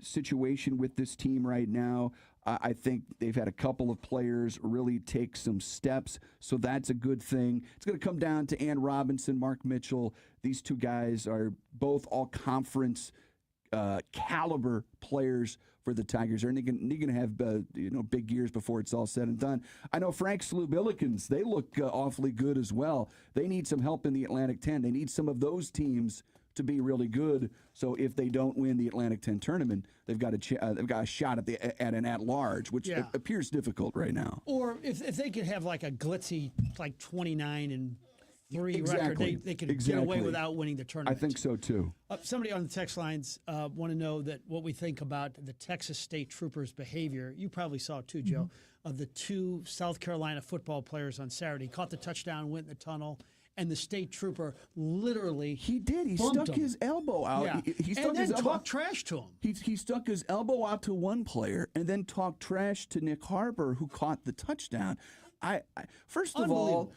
situation with this team right now. I think they've had a couple of players really take some steps, so that's a good thing. It's going to come down to Ann Robinson, Mark Mitchell. These two guys are both all-conference caliber players for the Tigers. They're going to have big years before it's all said and done. I know Frank Slubilikins, they look awfully good as well. They need some help in the Atlantic 10. They need some of those teams to be really good. So if they don't win the Atlantic 10 tournament, they've got a shot at an at-large, which appears difficult right now. Or if they could have like a glitzy 29-3 Exactly. record, they could get away without winning the tournament. I think so too. Somebody on the text lines want to know that what we think about the Texas State Troopers' behavior. You probably saw it too, Joe, of the 2 South Carolina football players on Saturday. Caught the touchdown, went in the tunnel. And the state trooper literally He stuck his elbow out. Yeah. He stuck and then his elbow. talked trash to him. He stuck his elbow out to one player and then talked trash to Nick Harper, who caught the touchdown. First of all,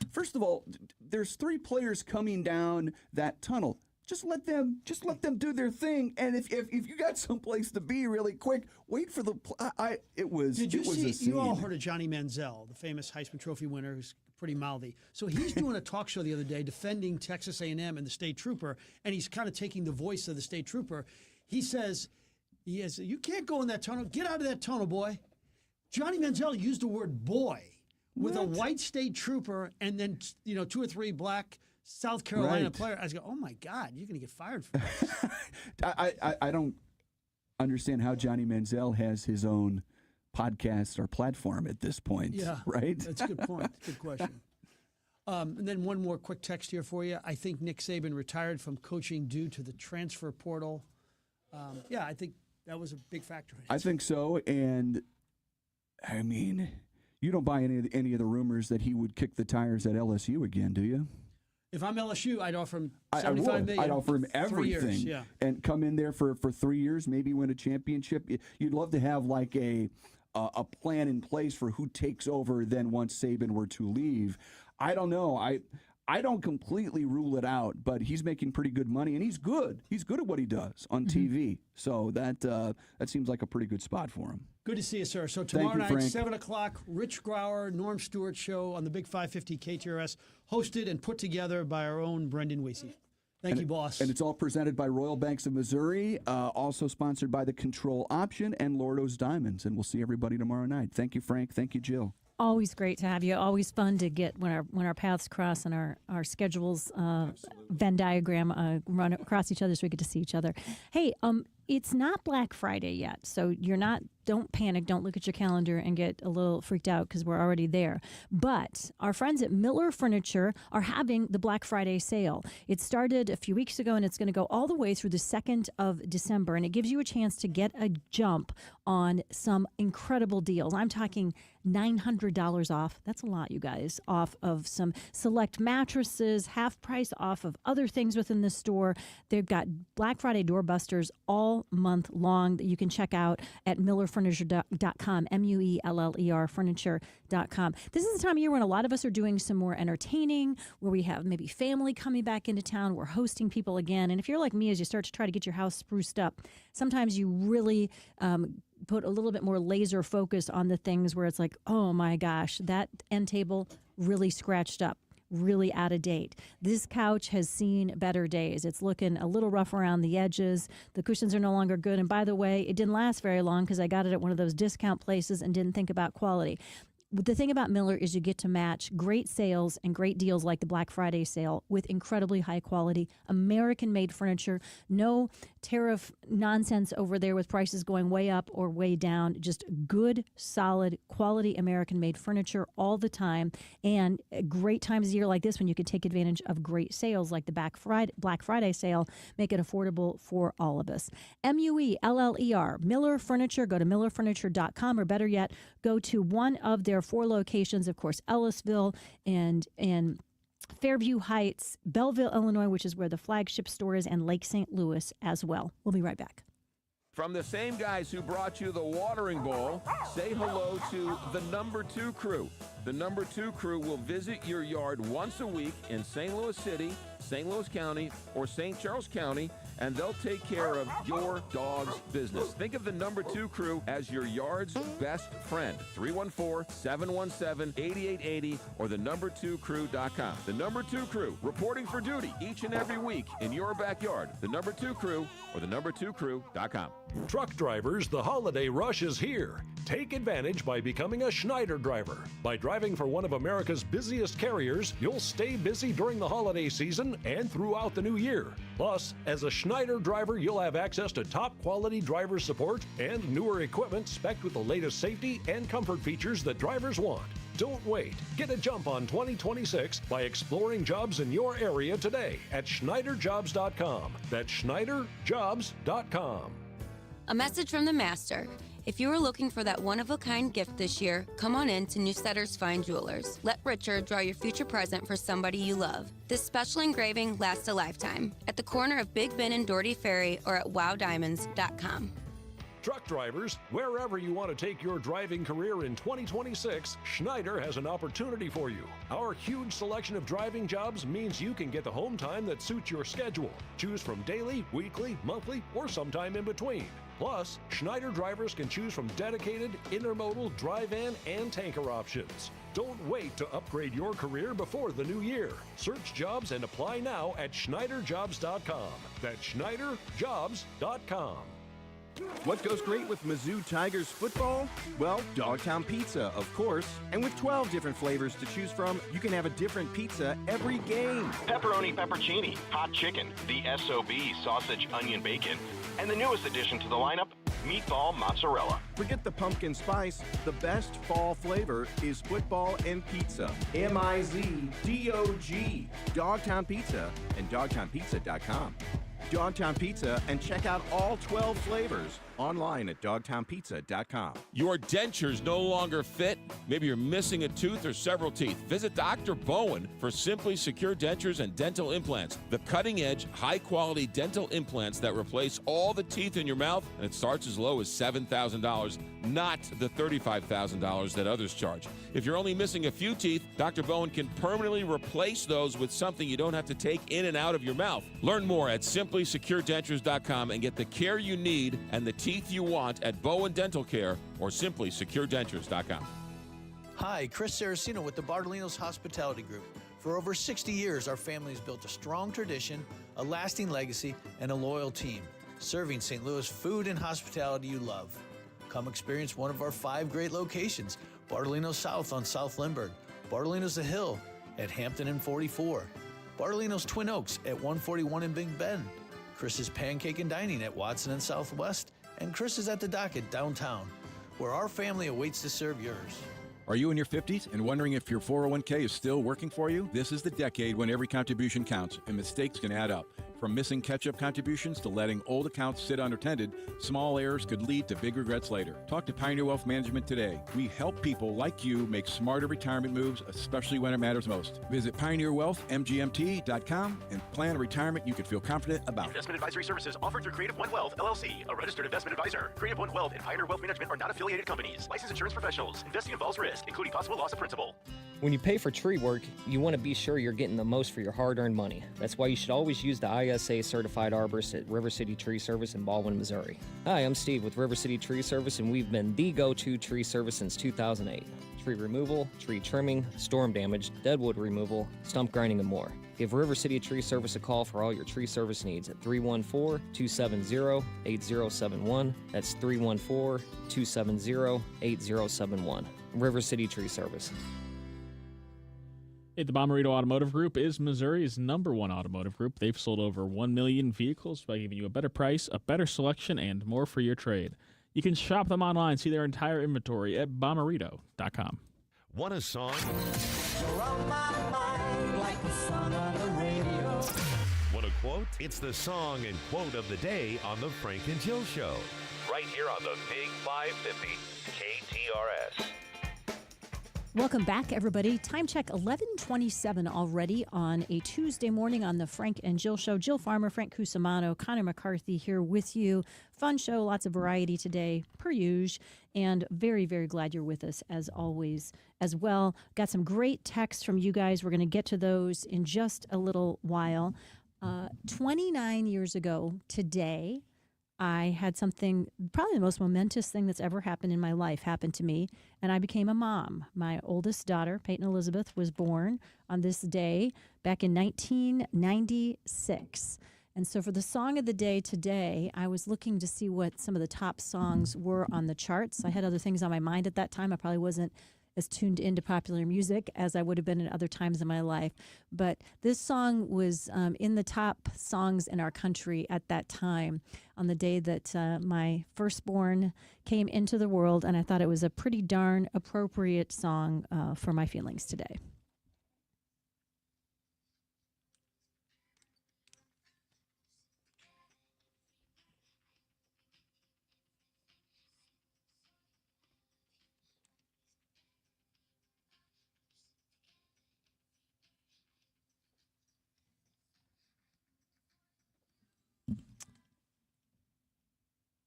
there's 3 players coming down that tunnel. Just let them do their thing. And if you got someplace to be really quick, wait for the. Did you see? A scene. You all heard of Johnny Manziel, the famous Heisman Trophy winner, who's pretty mouthy. So he's doing a talk show the other day defending Texas A&M and the state trooper, and he's kind of taking the voice of the state trooper. He says, "You can't go in that tunnel. Get out of that tunnel, boy." Johnny Manziel used the word "boy" with a white state trooper, and then 2 or 3 black South Carolina player. I was going, "Oh my God, you're going to get fired for this." I don't understand how Johnny Manziel has his own podcast or platform at this point. Yeah, right. That's a good point. Good question. And then one more quick text here for you. I think Nick Saban retired from coaching due to the transfer portal. I think that was a big factor. I think so, and I mean, you don't buy any of the rumors that he would kick the tires at LSU again, do you? If I'm LSU, I'd offer him $75 million. I'd offer him 3 everything, years, and come in there for 3 years, maybe win a championship. You'd love to have like a plan in place for who takes over then once Saban were to leave. I don't know. I don't completely rule it out, but he's making pretty good money, and he's good. He's good at what he does on TV. So that seems like a pretty good spot for him. Good to see you, sir. So tomorrow night, Frank. 7 o'clock, Rich Grauer, Norm Stewart show on the Big 550 KTRS, hosted and put together by our own Brendan Weesey. Thank you, boss. And it's all presented by Royal Banks of Missouri, also sponsored by the Control Option and Lordo's Diamonds. And we'll see everybody tomorrow night. Thank you, Frank. Thank you, Jill. Always great to have you. Always fun to get when our paths cross and our schedules Venn diagram run across each other so we get to see each other. Hey, it's not Black Friday yet, so don't panic. Don't look at your calendar and get a little freaked out because we're already there. But our friends at Miller Furniture are having the Black Friday sale. It started a few weeks ago, and it's going to go all the way through the 2nd of December, and it gives you a chance to get a jump on some incredible deals. I'm talking $900 off. That's a lot, you guys, off of some select mattresses, half price off of other things within the store. They've got Black Friday doorbusters all month long that you can check out at MillerFurniture.com, MUELLER Furniture.com. This is the time of year when a lot of us are doing some more entertaining, where we have maybe family coming back into town. We're hosting people again. And if you're like me, as you start to try to get your house spruced up, sometimes you really put a little bit more laser focus on the things where it's like, oh my gosh, that end table really scratched up. really out of date. This couch has seen better days. It's looking a little rough around the edges. The cushions are no longer good. And by the way, it didn't last very long because I got it at one of those discount places and didn't think about quality. The thing about Miller is you get to match great sales and great deals like the Black Friday sale with incredibly high quality American-made furniture. No tariff nonsense over there with prices going way up or way down. Just good, solid, quality American-made furniture all the time. And great times of year like this when you could take advantage of great sales like the Black Friday sale, make it affordable for all of us. MUELLER, Miller Furniture. Go to millerfurniture.com, or better yet, go to one of their 4 locations, of course, Ellisville and Fairview Heights, Belleville, Illinois, which is where the flagship store is, and Lake St. Louis as well. We'll be right back. From the same guys who brought you the watering bowl, say hello to the number 2 crew. The number 2 crew will visit your yard once a week in St. Louis City, St. Louis County, or St. Charles County, and they'll take care of your dog's business. Think of the number 2 crew as your yard's best friend. 314-717-8880 or the number2crew.com. The number 2 crew reporting for duty each and every week in your backyard. The number 2 crew or the number2crew.com. Truck drivers, the holiday rush is here. Take advantage by becoming a Schneider driver. By driving for one of America's busiest carriers, you'll stay busy during the holiday season and throughout the new year. Plus, as a Schneider driver, you'll have access to top quality driver support and newer equipment spec'd with the latest safety and comfort features that drivers want. Don't wait. Get a jump on 2026 by exploring jobs in your area today at SchneiderJobs.com. That's SchneiderJobs.com. A message from the master. If you are looking for that one-of-a-kind gift this year, come on in to Newssetter's Fine Jewelers. Let Richard draw your future present for somebody you love. This special engraving lasts a lifetime. At the corner of Big Ben and Doherty Ferry or at wowdiamonds.com. Truck drivers, wherever you want to take your driving career in 2026, Schneider has an opportunity for you. Our huge selection of driving jobs means you can get the home time that suits your schedule. Choose from daily, weekly, monthly, or sometime in between. Plus, Schneider drivers can choose from dedicated, intermodal, dry van, and tanker options. Don't wait to upgrade your career before the new year. Search jobs and apply now at SchneiderJobs.com. That's SchneiderJobs.com. What goes great with Mizzou Tigers football? Well, Dogtown Pizza, of course. And with 12 different flavors to choose from, you can have a different pizza every game. Pepperoni peppercini, hot chicken, the SOB sausage onion bacon, and the newest addition to the lineup, meatball mozzarella. Forget the pumpkin spice. The best fall flavor is football and pizza. MIZDOG. Dogtown Pizza and dogtownpizza.com. Dogtown Pizza, and check out all 12 flavors online at dogtownpizza.com. Your dentures no longer fit? Maybe you're missing a tooth or several teeth. Visit Dr. Bowen for Simply Secure Dentures and Dental Implants. The cutting-edge, high-quality dental implants that replace all the teeth in your mouth, and it starts as low as $7,000, not the $35,000 that others charge. If you're only missing a few teeth, Dr. Bowen can permanently replace those with something you don't have to take in and out of your mouth. Learn more at simplysecuredentures.com and get the care you need and the teeth you want at Bowen Dental Care or simplysecuredentures.com. Hi, Chris Saraceno with the Bartolinos Hospitality Group. For over 60 years, our family has built a strong tradition, a lasting legacy, and a loyal team, serving St. Louis food and hospitality you love. Come experience one of our 5 great locations: Bartolinos South on South Lindbergh, Bartolinos The Hill at Hampton and 44, Bartolinos Twin Oaks at 141 in Big Bend, Chris's Pancake and Dining at Watson and Southwest, and Chris's at the Dock at downtown, where our family awaits to serve yours. Are you in your 50s and wondering if your 401k is still working for you? This is the decade when every contribution counts and mistakes can add up. From missing catch-up contributions to letting old accounts sit unattended, small errors could lead to big regrets later. Talk to Pioneer Wealth Management today. We help people like you make smarter retirement moves, especially when it matters most. Visit PioneerWealthMGMT.com and plan a retirement you can feel confident about. Investment advisory services offered through Creative One Wealth, LLC, a registered investment advisor. Creative One Wealth and Pioneer Wealth Management are not affiliated companies. Licensed insurance professionals. Investing involves risk, including possible loss of principal. When you pay for tree work, you want to be sure you're getting the most for your hard-earned money. That's why you should always use the ISA certified arborist at River City Tree Service in Baldwin, Missouri. Hi, I'm Steve with River City Tree Service, and we've been the go-to tree service since 2008. tree removal, tree trimming, storm damage, deadwood removal, stump grinding, and more. Give River City Tree Service a call for all your tree service needs at 314-270-8071. That's 314-270-8071. River City Tree Service. Hey, the Bomarito Automotive Group is Missouri's #1 automotive group. They've sold over 1 million vehicles by giving you a better price, a better selection, and more for your trade. You can shop them online, see their entire inventory at bomarito.com. Want a song? Want a quote? It's the song and quote of the day on the Frank and Jill Show. Right here on the Big 550 KTRS. Welcome back, everybody. Time check 11:27 already on a Tuesday morning on the Frank and Jill Show. Jill Farmer, Frank Cusimano, Connor McCarthy here with you. Fun show, lots of variety today, per usual, and very, very glad you're with us as always as well. Got some great texts from you guys. We're going to get to those in just a little while. 29 years ago today, I had something, probably the most momentous thing that's ever happened in my life happened to me, and I became a mom. My oldest daughter, Peyton Elizabeth, was born on this day back in 1996. And so for the song of the day today, I was looking to see what some of the top songs were on the charts. I had other things on my mind at that time. I probably wasn't as tuned into popular music as I would have been in other times in my life. But this song was in the top songs in our country at that time on the day that my firstborn came into the world, and I thought it was a pretty darn appropriate song for my feelings today.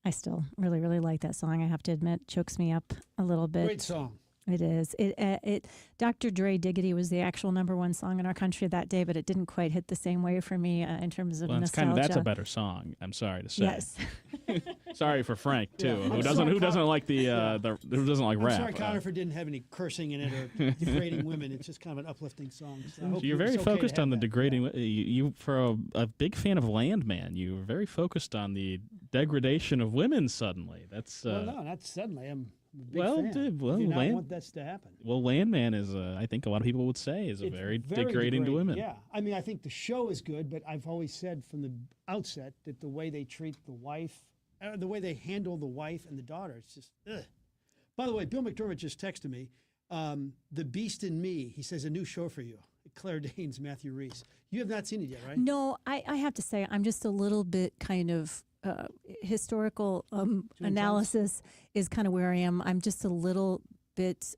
I still really, really like that song. I have to admit, chokes me up a little bit. Great song. It is. Dr. Dre Diggity was the actual #1 song in our country that day, but it didn't quite hit the same way for me in terms of nostalgia. That's a better song. I'm sorry to say. Yes. Sorry for Frank too, Yeah. who doesn't like who doesn't like rap. I'm sorry, Connor, for didn't have any cursing in it or degrading women. It's just kind of an uplifting song. So I hope You're very it's okay focused to on the have that. degrading. You for a big fan of Landman, you were very focused on the degradation of women. Suddenly, that's Well, no, not suddenly. I'm a big well, fan. dude, well, I do not Land- want that to happen. well, Landman is. I think a lot of people would say is It's very degrading to women. Yeah, I mean, I think the show is good, but I've always said from the outset that the way they treat the wife, the way they handle the wife and the daughter, it's just. Ugh. By the way, Bill McDermott just texted me. The Beast in Me. He says a new show for you. Claire Danes, Matthew Reese. You have not seen it yet, right? No, I have to say, I'm just a little bit kind of historical analysis is kind of where I am. I'm just a little bit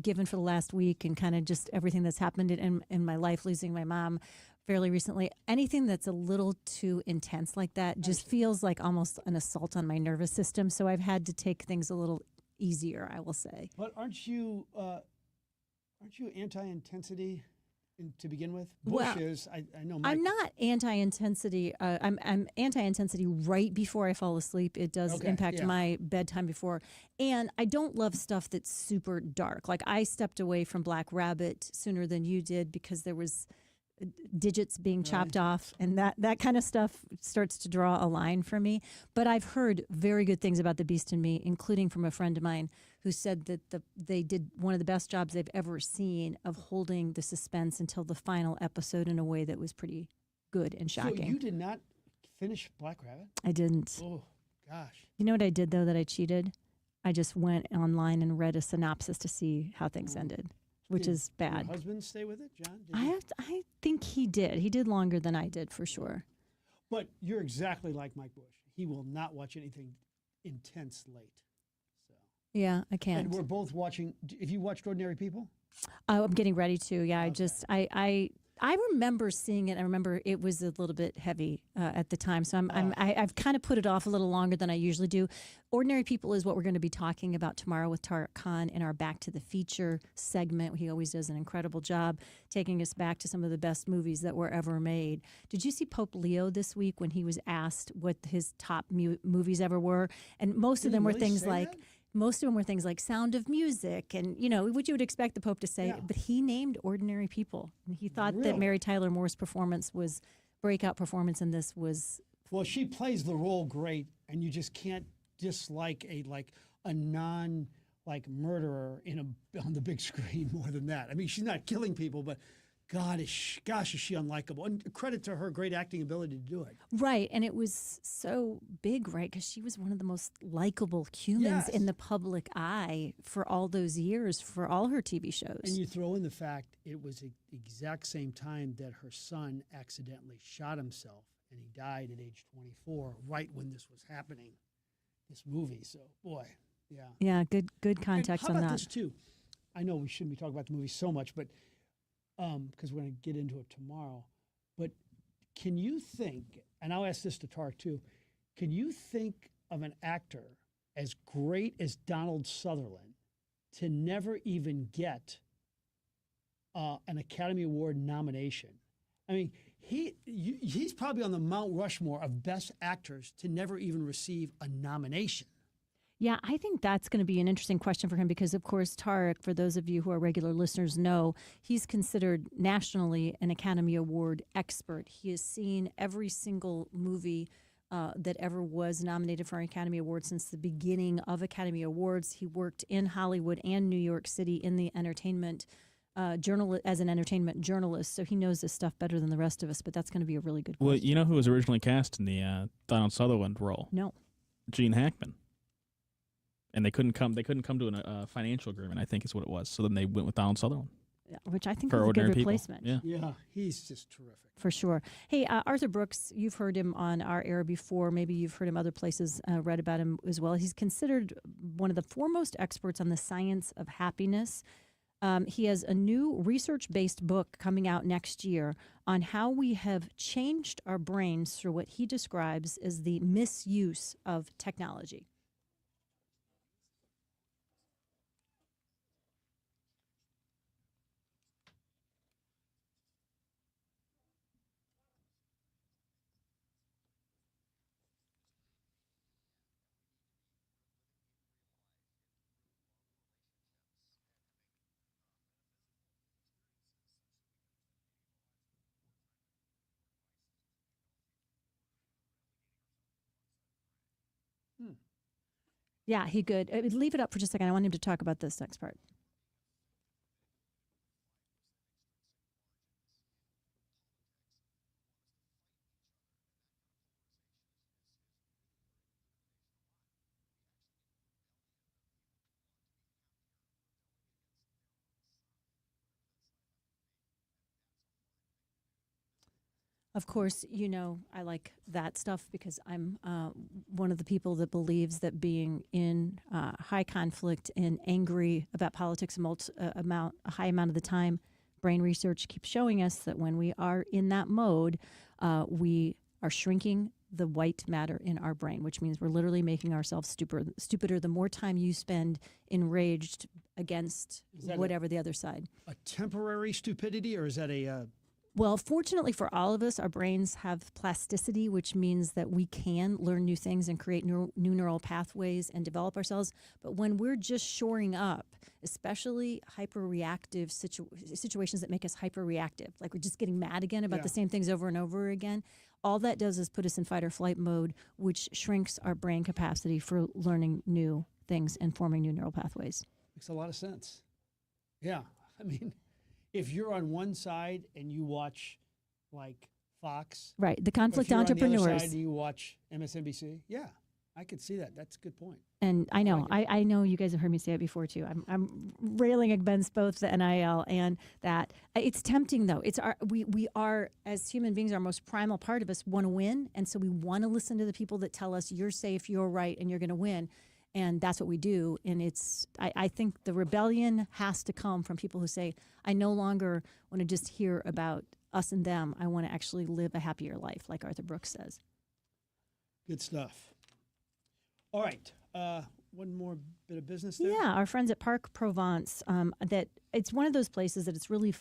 given for the last week and kind of just everything that's happened in my life, losing my mom fairly recently. Anything that's a little too intense like that just feels like almost an assault on my nervous system. So I've had to take things a little easier, I will say. But aren't you anti-intensity to begin with? Bush is. I know. Mike. I'm not anti-intensity. I'm anti-intensity right before I fall asleep. It does impact my bedtime before. And I don't love stuff that's super dark. Like I stepped away from Black Rabbit sooner than you did because there was digits being chopped off, and that kind of stuff starts to draw a line for me. But I've heard very good things about The Beast in Me, including from a friend of mine who said that they did one of the best jobs they've ever seen of holding the suspense until the final episode in a way that was pretty good and shocking. So you did not finish Black Rabbit? I didn't. Oh, gosh. You know what I did, though, that I cheated? I just went online and read a synopsis to see how things ended, which is bad. Did your husband stay with it, John? I think he did. He did longer than I did, for sure. But you're exactly like Mike Bush. He will not watch anything intense late. Yeah, I can't. And we're both watching. Have you watched Ordinary People? I'm getting ready to. Yeah, I remember seeing it. I remember it was a little bit heavy at the time, so I've kind of put it off a little longer than I usually do. Ordinary People is what we're going to be talking about tomorrow with Tariq Khan in our Back to the Feature segment. He always does an incredible job taking us back to some of the best movies that were ever made. Did you see Pope Leo this week when he was asked what his top movies ever were? And most of them were things like. most of them were things like Sound of Music and, what you would expect the Pope to say. Yeah. But he named ordinary people. And he thought that Really? Mary Tyler Moore's breakout performance in this was. Well, she plays the role great, and you just can't dislike a non murderer on the big screen more than that. I mean, she's not killing people, but gosh, is she unlikable. And credit to her great acting ability to do it. Right. And it was so big, right? Because she was one of the most likable humans in the public eye for all those years, for all her TV shows. And you throw in the fact it was the exact same time that her son accidentally shot himself, and he died at age 24, right when this was happening, this movie. So, boy, yeah. Yeah, good context and on how about that. this, too? I know we shouldn't be talking about the movie so much, but because we're going to get into it tomorrow. But can you think, and I'll ask this to Tark too, can you think of an actor as great as Donald Sutherland to never even get an Academy Award nomination? I mean, he's probably on the Mount Rushmore of best actors to never even receive a nomination. Yeah, I think that's going to be an interesting question for him because, of course, Tarek, for those of you who are regular listeners, know he's considered nationally an Academy Award expert. He has seen every single movie that ever was nominated for an Academy Award since the beginning of Academy Awards. He worked in Hollywood and New York City in the entertainment as an entertainment journalist, so he knows this stuff better than the rest of us, but that's going to be a really good question. Well, you know who was originally cast in the Donald Sutherland role? No. Gene Hackman. And they couldn't come to a financial agreement, I think is what it was. So then they went with Donald Sutherland. Yeah, which I think for was a good ordinary people. replacement. Yeah, he's just terrific. For sure. Hey, Arthur Brooks, you've heard him on our air before. Maybe you've heard him other places, read about him as well. He's considered one of the foremost experts on the science of happiness. He has a new research-based book coming out next year on how we have changed our brains through what he describes as the misuse of technology. Yeah, he could. Leave it up for just a second. I want him to talk about this next part. Of course, I like that stuff because I'm one of the people that believes that being in high conflict and angry about politics a high amount of the time, brain research keeps showing us that when we are in that mode, we are shrinking the white matter in our brain, which means we're literally making ourselves stupider the more time you spend enraged against whatever the other side. A temporary stupidity, or is that a... Well, fortunately for all of us, our brains have plasticity, which means that we can learn new things and create new neural pathways and develop ourselves. But when we're just shoring up, especially hyperreactive situations that make us hyperreactive, like we're just getting mad again about the same things over and over again, all that does is put us in fight or flight mode, which shrinks our brain capacity for learning new things and forming new neural pathways. Makes a lot of sense. Yeah. I mean... If you're on one side and you watch, like, Fox. Right, the conflict or if you're entrepreneurs. on the other side and you watch MSNBC. Yeah, I could see that. That's a good point. And I know, I know you guys have heard me say it before, too. I'm railing against both the NIL and that. It's tempting, though. We are, as human beings, our most primal part of us want to win. And so we want to listen to the people that tell us you're safe, you're right, and you're going to win. And that's what we do. And I think the rebellion has to come from people who say, I no longer want to just hear about us and them. I want to actually live a happier life, like Arthur Brooks says. Good stuff. All right. One more bit of business there? Yeah, our friends at Park Provence. That it's one of those places that it's really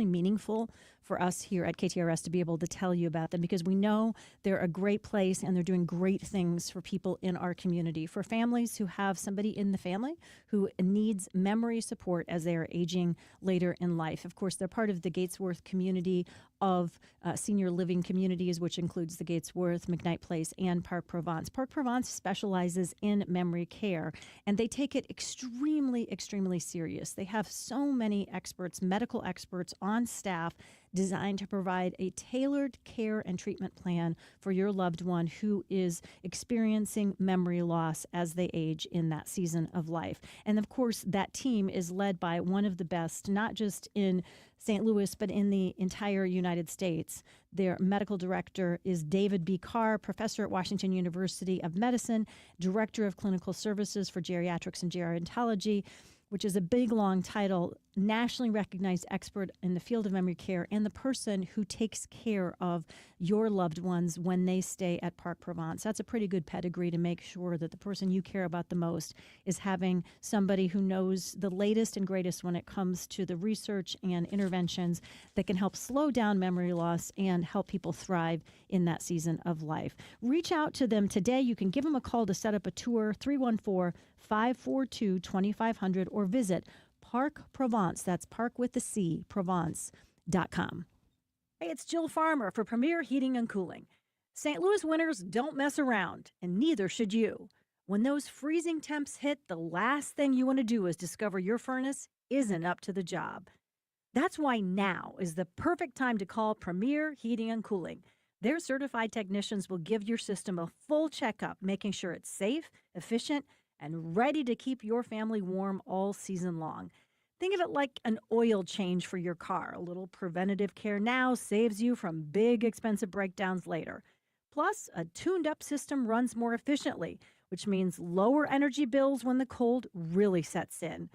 meaningful for us here at KTRS to be able to tell you about them, because we know they're a great place and they're doing great things for people in our community, for families who have somebody in the family who needs memory support as they are aging later in life. Of course, they're part of the Gatesworth community of senior living communities, which includes the Gatesworth, McKnight Place, and Park Provence. Park Provence specializes in memory care, and they take it extremely, extremely serious. They have so many experts, medical experts on staff, designed to provide a tailored care and treatment plan for your loved one who is experiencing memory loss as they age in that season of life. And of course, that team is led by one of the best, not just in St. Louis, but in the entire United States. Their medical director is David B. Carr, professor at Washington University of Medicine, director of clinical services for geriatrics and gerontology, which is a big, long title, nationally recognized expert in the field of memory care, and the person who takes care of your loved ones when they stay at Park Provence. That's a pretty good pedigree to make sure that the person you care about the most is having somebody who knows the latest and greatest when it comes to the research and interventions that can help slow down memory loss and help people thrive in that season of life. Reach out to them today. You can give them a call to set up a tour, 314-542-2500, or visit Park Provence, that's Park with the C, Provence.com. Hey, it's Jill Farmer for Premier Heating and Cooling. St. Louis winters don't mess around, and neither should you. When those freezing temps hit, the last thing you want to do is discover your furnace isn't up to the job. That's why now is the perfect time to call Premier Heating and Cooling. Their certified technicians will give your system a full checkup, making sure it's safe, efficient, and ready to keep your family warm all season long. Think of it like an oil change for your car. A little preventative care now saves you from big, expensive breakdowns later. Plus, a tuned-up system runs more efficiently, which means lower energy bills when the cold really sets in.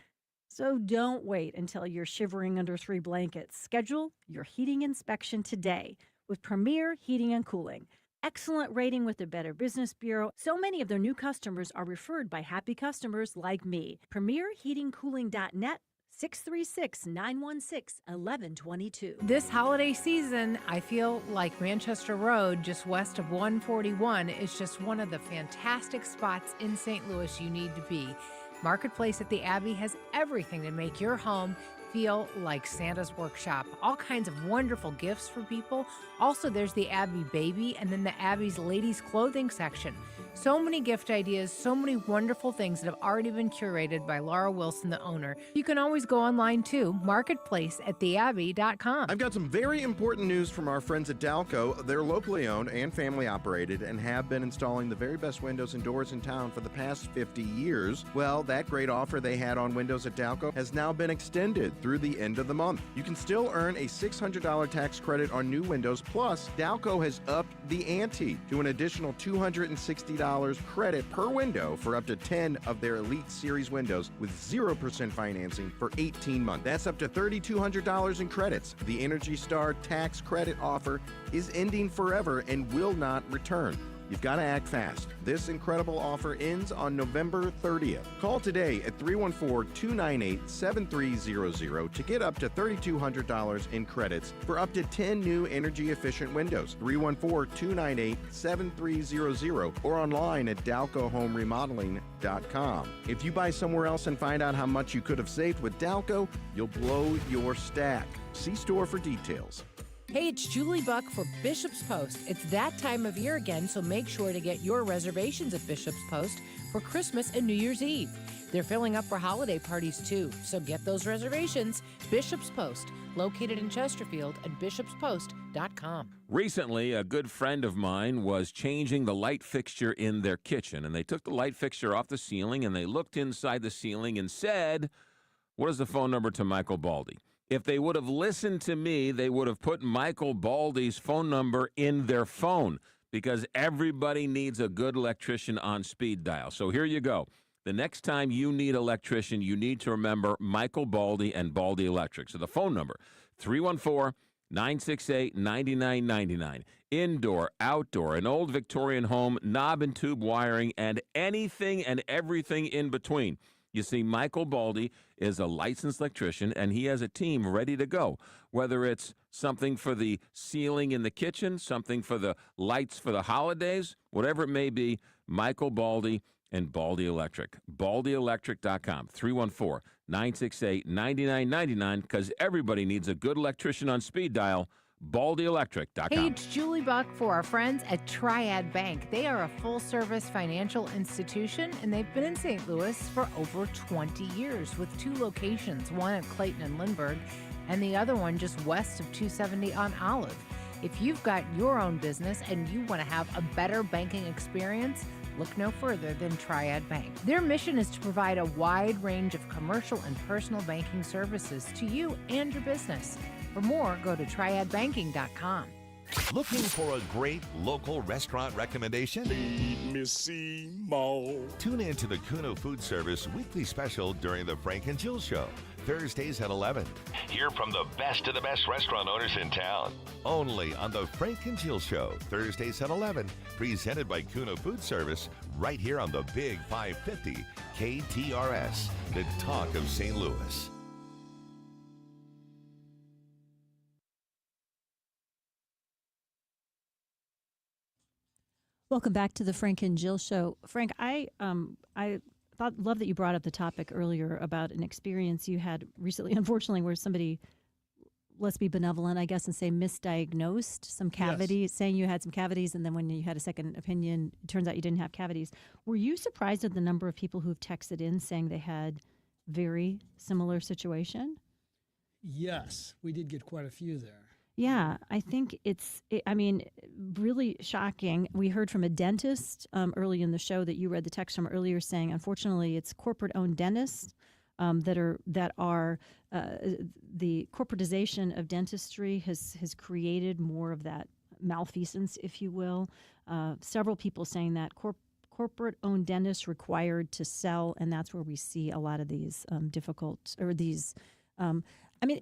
So don't wait until you're shivering under 3 blankets. Schedule your heating inspection today with Premier Heating and Cooling. Excellent rating with the Better Business Bureau. So many of their new customers are referred by happy customers like me. PremierHeatingCooling.net, 636-916-1122. This holiday season, I feel like Manchester Road, just west of 141, is just one of the fantastic spots in St. Louis you need to be. Marketplace at the Abbey has everything to make your home feel like Santa's workshop. All kinds of wonderful gifts for people. Also, there's the Abbey Baby and then the Abbey's ladies clothing section. So many gift ideas, so many wonderful things that have already been curated by Laura Wilson, the owner. You can always go online too, marketplaceattheabbey.com. I've got some very important news from our friends at Dalco. They're locally owned and family operated and have been installing the very best windows and doors in town for the past 50 years. Well, that great offer they had on windows at Dalco has now been extended through the end of the month. You can still earn a $600 tax credit on new windows, plus Dalco has upped the ante to an additional $260 credit per window for up to 10 of their Elite Series windows with 0% financing for 18 months. That's up to $3,200 in credits. The Energy Star tax credit offer is ending forever and will not return. You've got to act fast. This incredible offer ends on November 30th. Call today at 314-298-7300 to get up to $3,200 in credits for up to 10 new energy-efficient windows. 314-298-7300 or online at DalcoHomeRemodeling.com. If you buy somewhere else and find out how much you could have saved with Dalco, you'll blow your stack. See store for details. Hey, it's Julie Buck for Bishop's Post. It's that time of year again, so make sure to get your reservations at Bishop's Post for Christmas and New Year's Eve. They're filling up for holiday parties too, so get those reservations. Bishop's Post, located in Chesterfield at bishopspost.com. Recently, a good friend of mine was changing the light fixture in their kitchen, and they took the light fixture off the ceiling, and they looked inside the ceiling and said, "What is the phone number to Michael Baldy?" If they would have listened to me, they would have put Michael Baldy's phone number in their phone, because everybody needs a good electrician on speed dial. So here you go. The next time you need an electrician, you need to remember Michael Baldy and Baldy Electric. So the phone number, 314 968-9999. Indoor, outdoor, an old Victorian home, knob and tube wiring, and anything and everything in between. You see, Michael Baldy is a licensed electrician, and he has a team ready to go. Whether it's something for the ceiling in the kitchen, something for the lights for the holidays, whatever it may be, Michael Baldy and Baldy Electric. BaldyElectric.com, 314-968-9999, because everybody needs a good electrician on speed dial. BaldyElectric.com. Hey, it's Julie Buck for our friends at Triad Bank. They are a full-service financial institution, and they've been in St. Louis for over 20 years with 2 locations, one at Clayton and Lindbergh, and the other one just west of 270 on Olive. If you've got your own business and you want to have a better banking experience, look no further than Triad Bank. Their mission is to provide a wide range of commercial and personal banking services to you and your business. For more, go to triadbanking.com. Looking for a great local restaurant recommendation? Tune in to the Kuno Food Service weekly special during the Frank and Jill Show, Thursdays at 11. Hear from the best of the best restaurant owners in town. Only on the Frank and Jill Show, Thursdays at 11. Presented by Kuno Food Service, right here on the Big 550 KTRS, the talk of St. Louis. Welcome back to the Frank and Jill Show. Frank, I love that you brought up the topic earlier about an experience you had recently, unfortunately, where somebody, let's be benevolent, I guess, and say misdiagnosed some cavities, saying you had some cavities, and then when you had a second opinion, it turns out you didn't have cavities. Were you surprised at the number of people who've texted in saying they had very similar situation? Yes, we did get quite a few there. Yeah, I think really shocking. We heard from a dentist early in the show that you read the text from earlier saying, unfortunately, it's corporate-owned dentists that are the corporatization of dentistry has created more of that malfeasance, if you will. Several people saying that corporate-owned dentists required to sell, and that's where we see a lot of these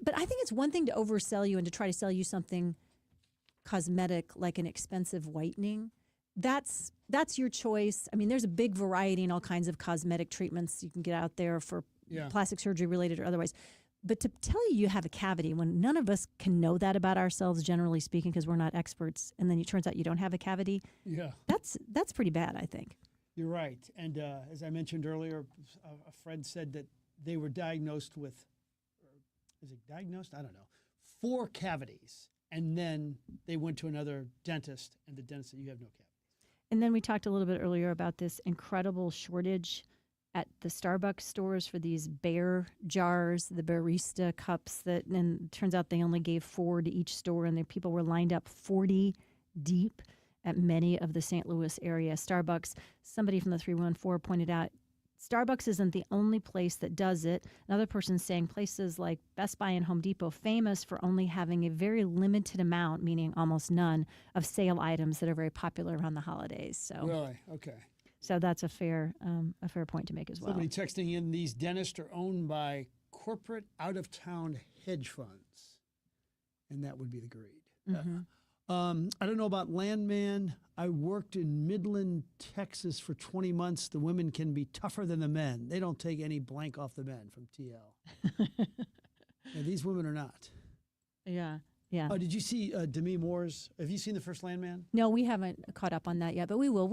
but I think it's one thing to oversell you and to try to sell you something cosmetic like an expensive whitening. That's your choice. I mean, there's a big variety in all kinds of cosmetic treatments you can get out there for plastic surgery related or otherwise. But to tell you have a cavity when none of us can know that about ourselves, generally speaking, because we're not experts, and then it turns out you don't have a cavity, that's pretty bad, I think. You're right. And as I mentioned earlier, a friend said that they were diagnosed with, is it diagnosed? I don't know. 4 cavities. And then they went to another dentist, and the dentist said, you have no cavities. And then we talked a little bit earlier about this incredible shortage at the Starbucks stores for these bear jars, the barista cups and it turns out they only gave 4 to each store, and the people were lined up 40 deep at many of the St. Louis area Starbucks. Somebody from the 314 pointed out, Starbucks isn't the only place that does it. Another person saying places like Best Buy and Home Depot famous for only having a very limited amount, meaning almost none, of sale items that are very popular around the holidays. So really? Okay. So that's a fair point to make as well. Somebody texting in, these dentists are owned by corporate out-of-town hedge funds. And that would be the greed. Mm-hmm. I don't know about Landman. I worked in Midland, Texas for 20 months. The women can be tougher than the men. They don't take any blank off the men from TL. These women are not. Yeah, yeah. Oh, did you see Demi Moore's? Have you seen the first Landman? No, we haven't caught up on that yet, but we will.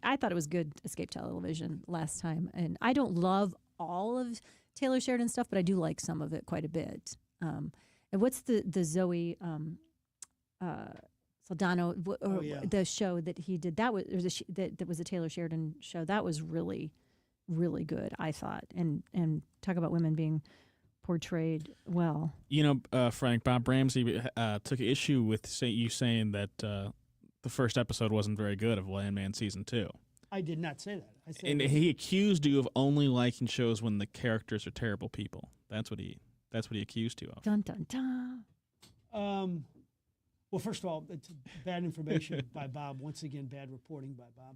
I thought it was good escape television last time. And I don't love all of Taylor Sheridan's stuff, but I do like some of it quite a bit. And what's the Zoe... Saldana, the show that he did, that was a Taylor Sheridan show. That was really, really good, I thought. And talk about women being portrayed well. You know, Frank, Bob Ramsey took issue with you saying that the first episode wasn't very good of Landman Season 2. I did not say that. I said and he accused you of only liking shows when the characters are terrible people. That's what he accused you of. Dun, dun, dun. Well, first of all, it's bad information by Bob. Once again, bad reporting by Bob.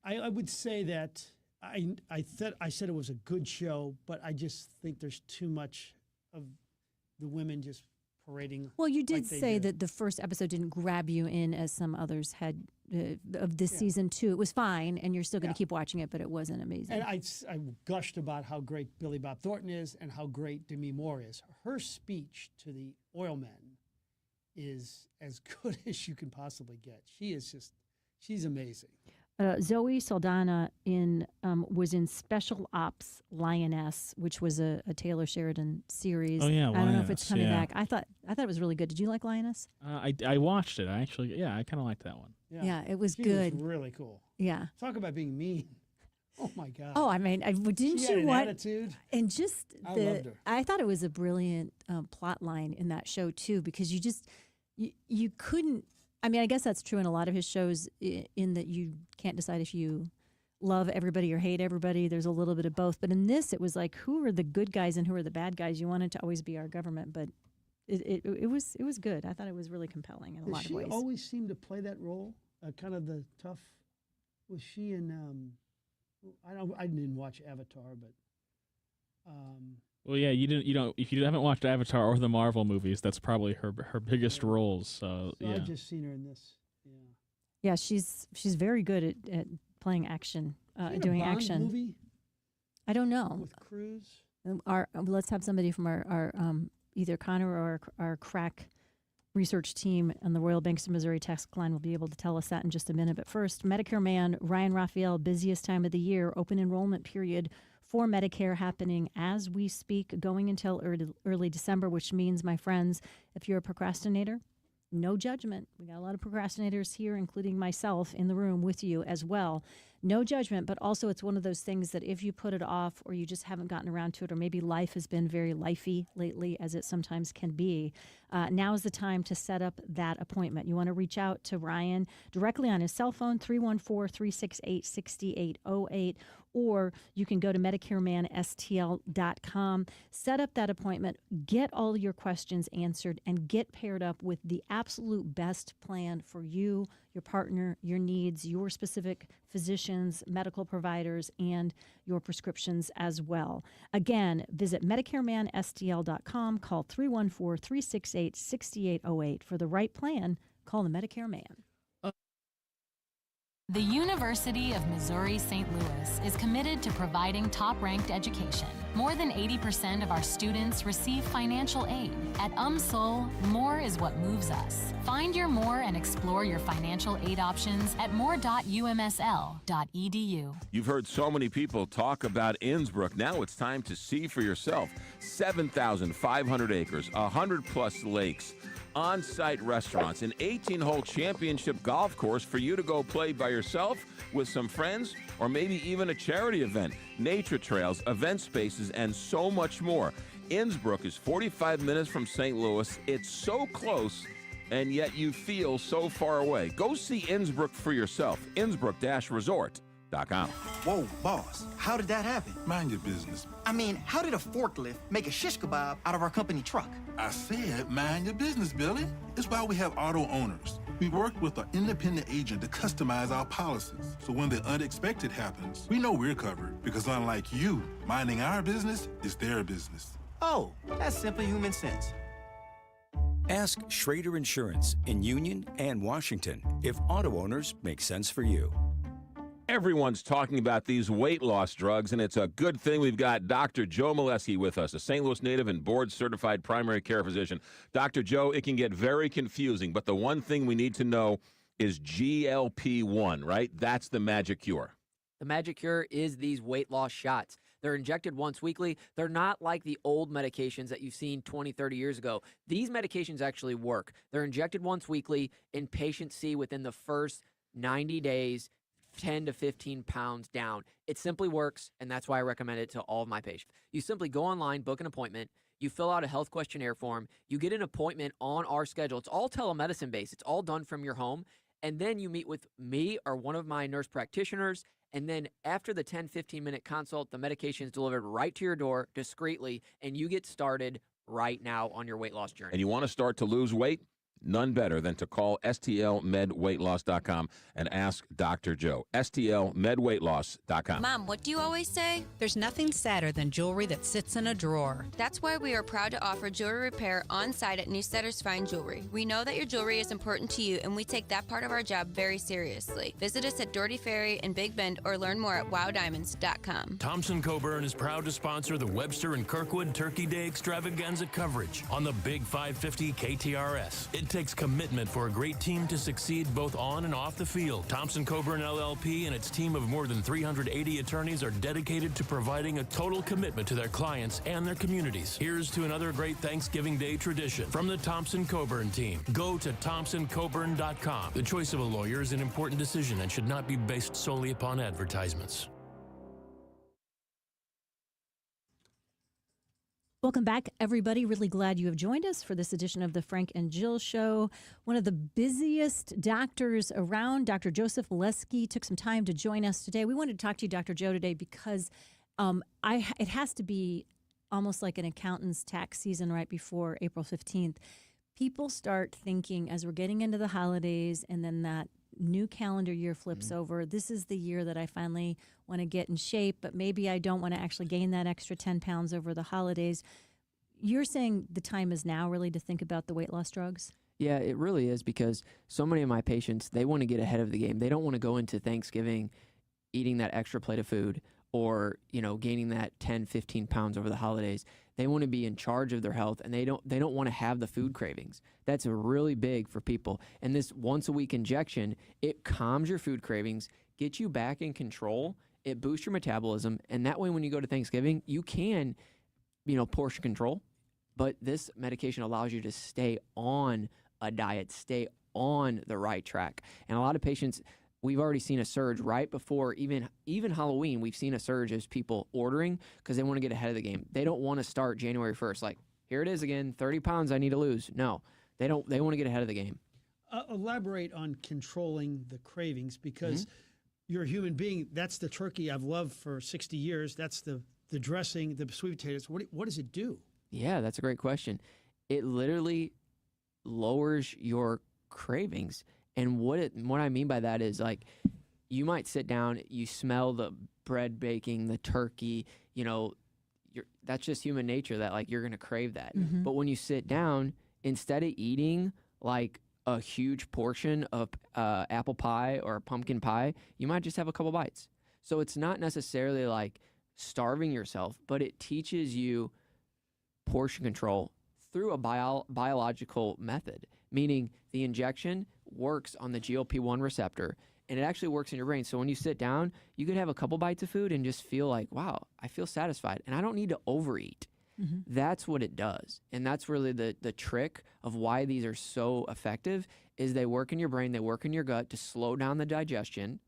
I would say that I said it was a good show, but I just think there's too much of the women just parading. Well, you did like they say do. that the first episode didn't grab you in as some others had of this season too. It was fine, and you're still going to keep watching it, but it wasn't amazing. And I gushed about how great Billy Bob Thornton is and how great Demi Moore is. Her speech to the oil men is as good as you can possibly get. She's amazing. Zoe Saldana was in Special Ops Lioness, which was a Taylor Sheridan series. Oh yeah, I don't know if it's Lioness, coming back. I thought it was really good. Did you like Lioness? I watched it. I kind of liked that one. Yeah, it was She good. was really cool. Yeah. Talk about being mean. Oh my God. Oh, I mean, didn't She had you an want attitude. And just I loved her. I thought it was a brilliant plot line in that show too, because you couldn't. I mean, I guess that's true in a lot of his shows, in that you can't decide if you love everybody or hate everybody. There's a little bit of both. But in this, it was like, who are the good guys and who are the bad guys? You wanted to always be our government, but it was good. I thought it was really compelling in a lot of ways. She always seemed to play that role, kind of the tough. Was she in? I didn't watch Avatar, but. Well, yeah, if you haven't watched Avatar or the Marvel movies, that's probably her biggest roles. So yeah. I've just seen her in this. Yeah, she's very good at playing action, doing Bond action. Movie I don't know. with Cruise. Let's have somebody from our either Connor or our crack research team on the Royal Banks of Missouri text line will be able to tell us that in just a minute. But first, Medicare Man, Ryan Raphael, busiest time of the year, open enrollment period for Medicare happening as we speak, going until early December, which means, my friends, if you're a procrastinator, no judgment. We got a lot of procrastinators here, including myself in the room with you as well. No judgment, but also it's one of those things that if you put it off or you just haven't gotten around to it, or maybe life has been very lifey lately, as it sometimes can be, now is the time to set up that appointment. You want to reach out to Ryan directly on his cell phone, 314-368-6808, or you can go to MedicareManSTL.com, set up that appointment, get all your questions answered, and get paired up with the absolute best plan for you, your partner, your needs, your specific physicians, medical providers, and your prescriptions as well. Again, visit MedicareManSTL.com, call 314-368-6808. For the right plan, call the Medicare Man. The University of Missouri St. Louis is committed to providing top-ranked education. More than 80% of our students receive financial aid. At UMSL, more is what moves us. Find your more and explore your financial aid options at more.umsl.edu. You've heard so many people talk about Innsbruck. Now it's time to see for yourself. 7,500 acres, 100-plus lakes, on-site restaurants, an 18-hole championship golf course for you to go play by yourself, with some friends, or maybe even a charity event, nature trails, event spaces, and so much more. Innsbruck is 45 minutes from St. Louis. It's so close, and yet you feel so far away. Go see Innsbruck for yourself. Innsbruck-resort.com. Whoa, boss, how did that happen? Mind your business. I mean, how did a forklift make a shish kebab out of our company truck? I said, mind your business, Billy. It's why we have auto owners. We work with an independent agent to customize our policies. So when the unexpected happens, we know we're covered, because unlike you, minding our business is their business. Oh, that's simply human sense. Ask Schrader Insurance in Union and Washington if auto owners make sense for you. Everyone's talking about these weight loss drugs, and it's a good thing we've got Dr. Joe Molesky with us, a St. Louis native and board-certified primary care physician. Dr. Joe, it can get very confusing, but the one thing we need to know is GLP-1, right? That's the magic cure. The magic cure is these weight loss shots. They're injected once weekly. They're not like the old medications that you've seen 20, 30 years ago. These medications actually work. They're injected once weekly, and patients see within the first 90 days 10 to 15 pounds down. It simply works, and that's why I recommend it to all of my patients. You simply go online, book an appointment, you fill out a health questionnaire form, you get an appointment on our schedule. It's all telemedicine based. It's all done from your home, and then you meet with me or one of my nurse practitioners, and then after the 10, 15-minute consult, the medication is delivered right to your door discreetly, and you get started right now on your weight loss journey. And you want to start to lose weight? none better than to call stlmedweightloss.com and ask Dr. Joe. stlmedweightloss.com. Mom, what do you always say? There's nothing sadder than jewelry that sits in a drawer. That's why we are proud to offer jewelry repair on site at Newssetter's Fine Jewelry. We know that your jewelry is important to you, and we take that part of our job very seriously. Visit us at Doherty Ferry in Big Bend or learn more at wowdiamonds.com. Thompson Coburn is proud to sponsor the Webster and Kirkwood Turkey Day extravaganza coverage on the Big 550 KTRS. It takes commitment for a great team to succeed both on and off the field. Thompson Coburn LLP and its team of more than 380 attorneys are dedicated to providing a total commitment to their clients and their communities. Here's to another great Thanksgiving Day tradition from the Thompson Coburn team. Go to thompsoncoburn.com. The choice of a lawyer is an important decision and should not be based solely upon advertisements. Welcome back, everybody. Really glad you have joined us for this edition of the Frank and Jill Show. One of the busiest doctors around, Dr. Joseph Lesky, took some time to join us today. We wanted to talk to you, Dr. Joe, today because it has to be almost like an accountant's tax season right before April 15th. People start thinking as we're getting into the holidays and then that new calendar year flips over, this is the year that I finally want to get in shape, but maybe I don't want to actually gain that extra 10 pounds over the holidays. You're saying the time is now really to think about the weight loss drugs? Yeah, it really is, because so many of my patients, they want to get ahead of the game. They don't want to go into Thanksgiving eating that extra plate of food or, gaining that 10, 15 pounds over the holidays. They want to be in charge of their health, and they don't want to have the food cravings. That's really big for people. And this once a week injection, it calms your food cravings, gets you back in control, it boosts your metabolism, and that way when you go to Thanksgiving, you can, portion control, but this medication allows you to stay on a diet, stay on the right track. And a lot of patients, we've already seen a surge right before even Halloween. We've seen a surge as people ordering because they want to get ahead of the game. They don't want to start January 1st. Like, here it is again, 30 pounds I need to lose. No, they don't. They want to get ahead of the game. Elaborate on controlling the cravings, because you're a human being. That's the turkey I've loved for 60 years. That's the dressing, the sweet potatoes. What does it do? Yeah, that's a great question. It literally lowers your cravings. And what I mean by that is, like, you might sit down, you smell the bread baking, the turkey, that's just human nature that, like, you're going to crave that. Mm-hmm. But when you sit down, instead of eating, like, a huge portion of apple pie or pumpkin pie, you might just have a couple bites. So it's not necessarily, like, starving yourself, but it teaches you portion control through a biological method, meaning the injection works on the GLP-1 receptor, and it actually works in your brain. So when you sit down, you could have a couple bites of food and just feel like, wow, I feel satisfied, and I don't need to overeat. Mm-hmm. That's what it does. And that's really the trick of why these are so effective, is they work in your brain, they work in your gut to slow down the digestion,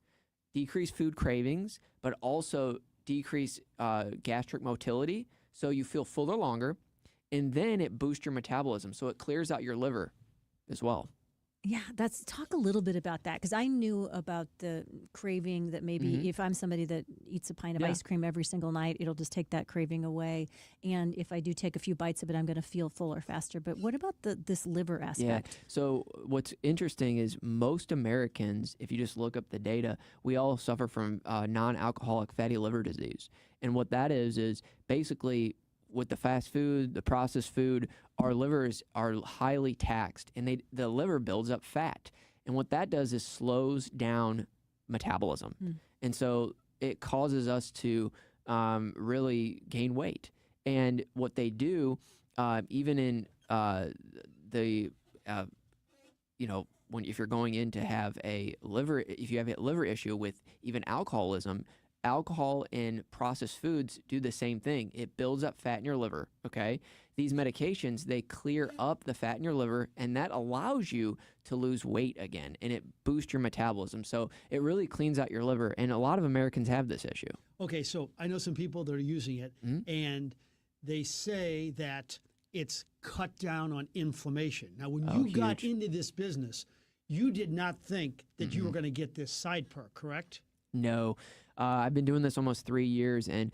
decrease food cravings, but also decrease gastric motility, so you feel fuller longer, and then it boosts your metabolism, so it clears out your liver as well. Yeah, talk a little bit about that, because I knew about the craving that maybe if I'm somebody that eats a pint of ice cream every single night, it'll just take that craving away. And if I do take a few bites of it, I'm going to feel fuller faster. But what about this liver aspect? Yeah. So what's interesting is most Americans, if you just look up the data, we all suffer from non-alcoholic fatty liver disease. And what that is basically, with the fast food, the processed food, our livers are highly taxed, and the liver builds up fat. And what that does is slows down metabolism. And so it causes us to really gain weight. And what they do, even in if you're going in to have if you have a liver issue with even alcoholism, alcohol and processed foods do the same thing. It builds up fat in your liver, okay? These medications, they clear up the fat in your liver, and that allows you to lose weight again, and it boosts your metabolism. So it really cleans out your liver, and a lot of Americans have this issue. Okay, so I know some people that are using it, and they say that it's cut down on inflammation. Now, when you got into this business, you did not think that you were going to get this side perk, correct? No. I've been doing this almost 3 years, and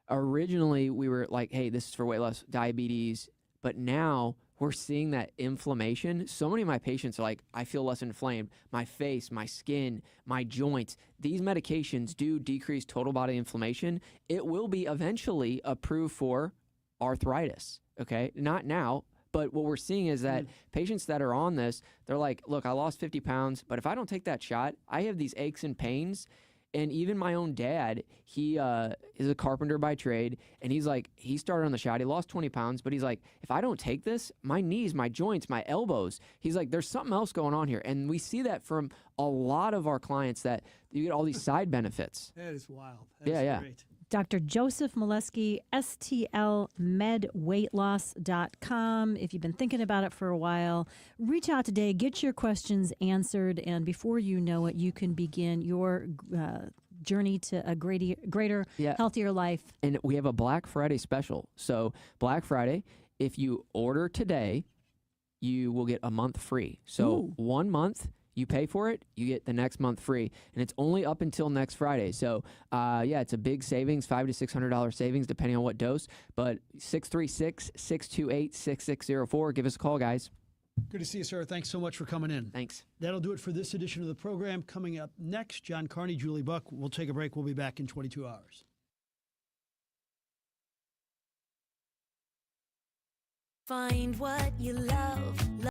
originally we were like, hey, this is for weight loss, diabetes, but now we're seeing that inflammation. So many of my patients are like, I feel less inflamed. My face, my skin, my joints. These medications do decrease total body inflammation. It will be eventually approved for arthritis, okay? Not now, but what we're seeing is that patients that are on this, they're like, look, I lost 50 pounds, but if I don't take that shot, I have these aches and pains. And even my own dad, he is a carpenter by trade, and he's like, he started on the shot. He lost 20 pounds, but he's like, if I don't take this, my knees, my joints, my elbows, he's like, there's something else going on here. And we see that from a lot of our clients that you get all these side benefits. That is wild. That's great. Dr. Joseph Molesky, stlmedweightloss.com. If you've been thinking about it for a while, reach out today, get your questions answered, and before you know it, you can begin your journey to a greater healthier life. And we have a Black Friday special. So Black Friday, if you order today, you will get a month free. So 1 month. You pay for it, you get the next month free, and it's only up until next Friday. So, it's a big savings, $500 to $600 savings, depending on what dose. But 636-628-6604. Give us a call, guys. Good to see you, sir. Thanks so much for coming in. Thanks. That'll do it for this edition of the program. Coming up next, John Carney, Julie Buck. We'll take a break. We'll be back in 22 hours. Find what you love.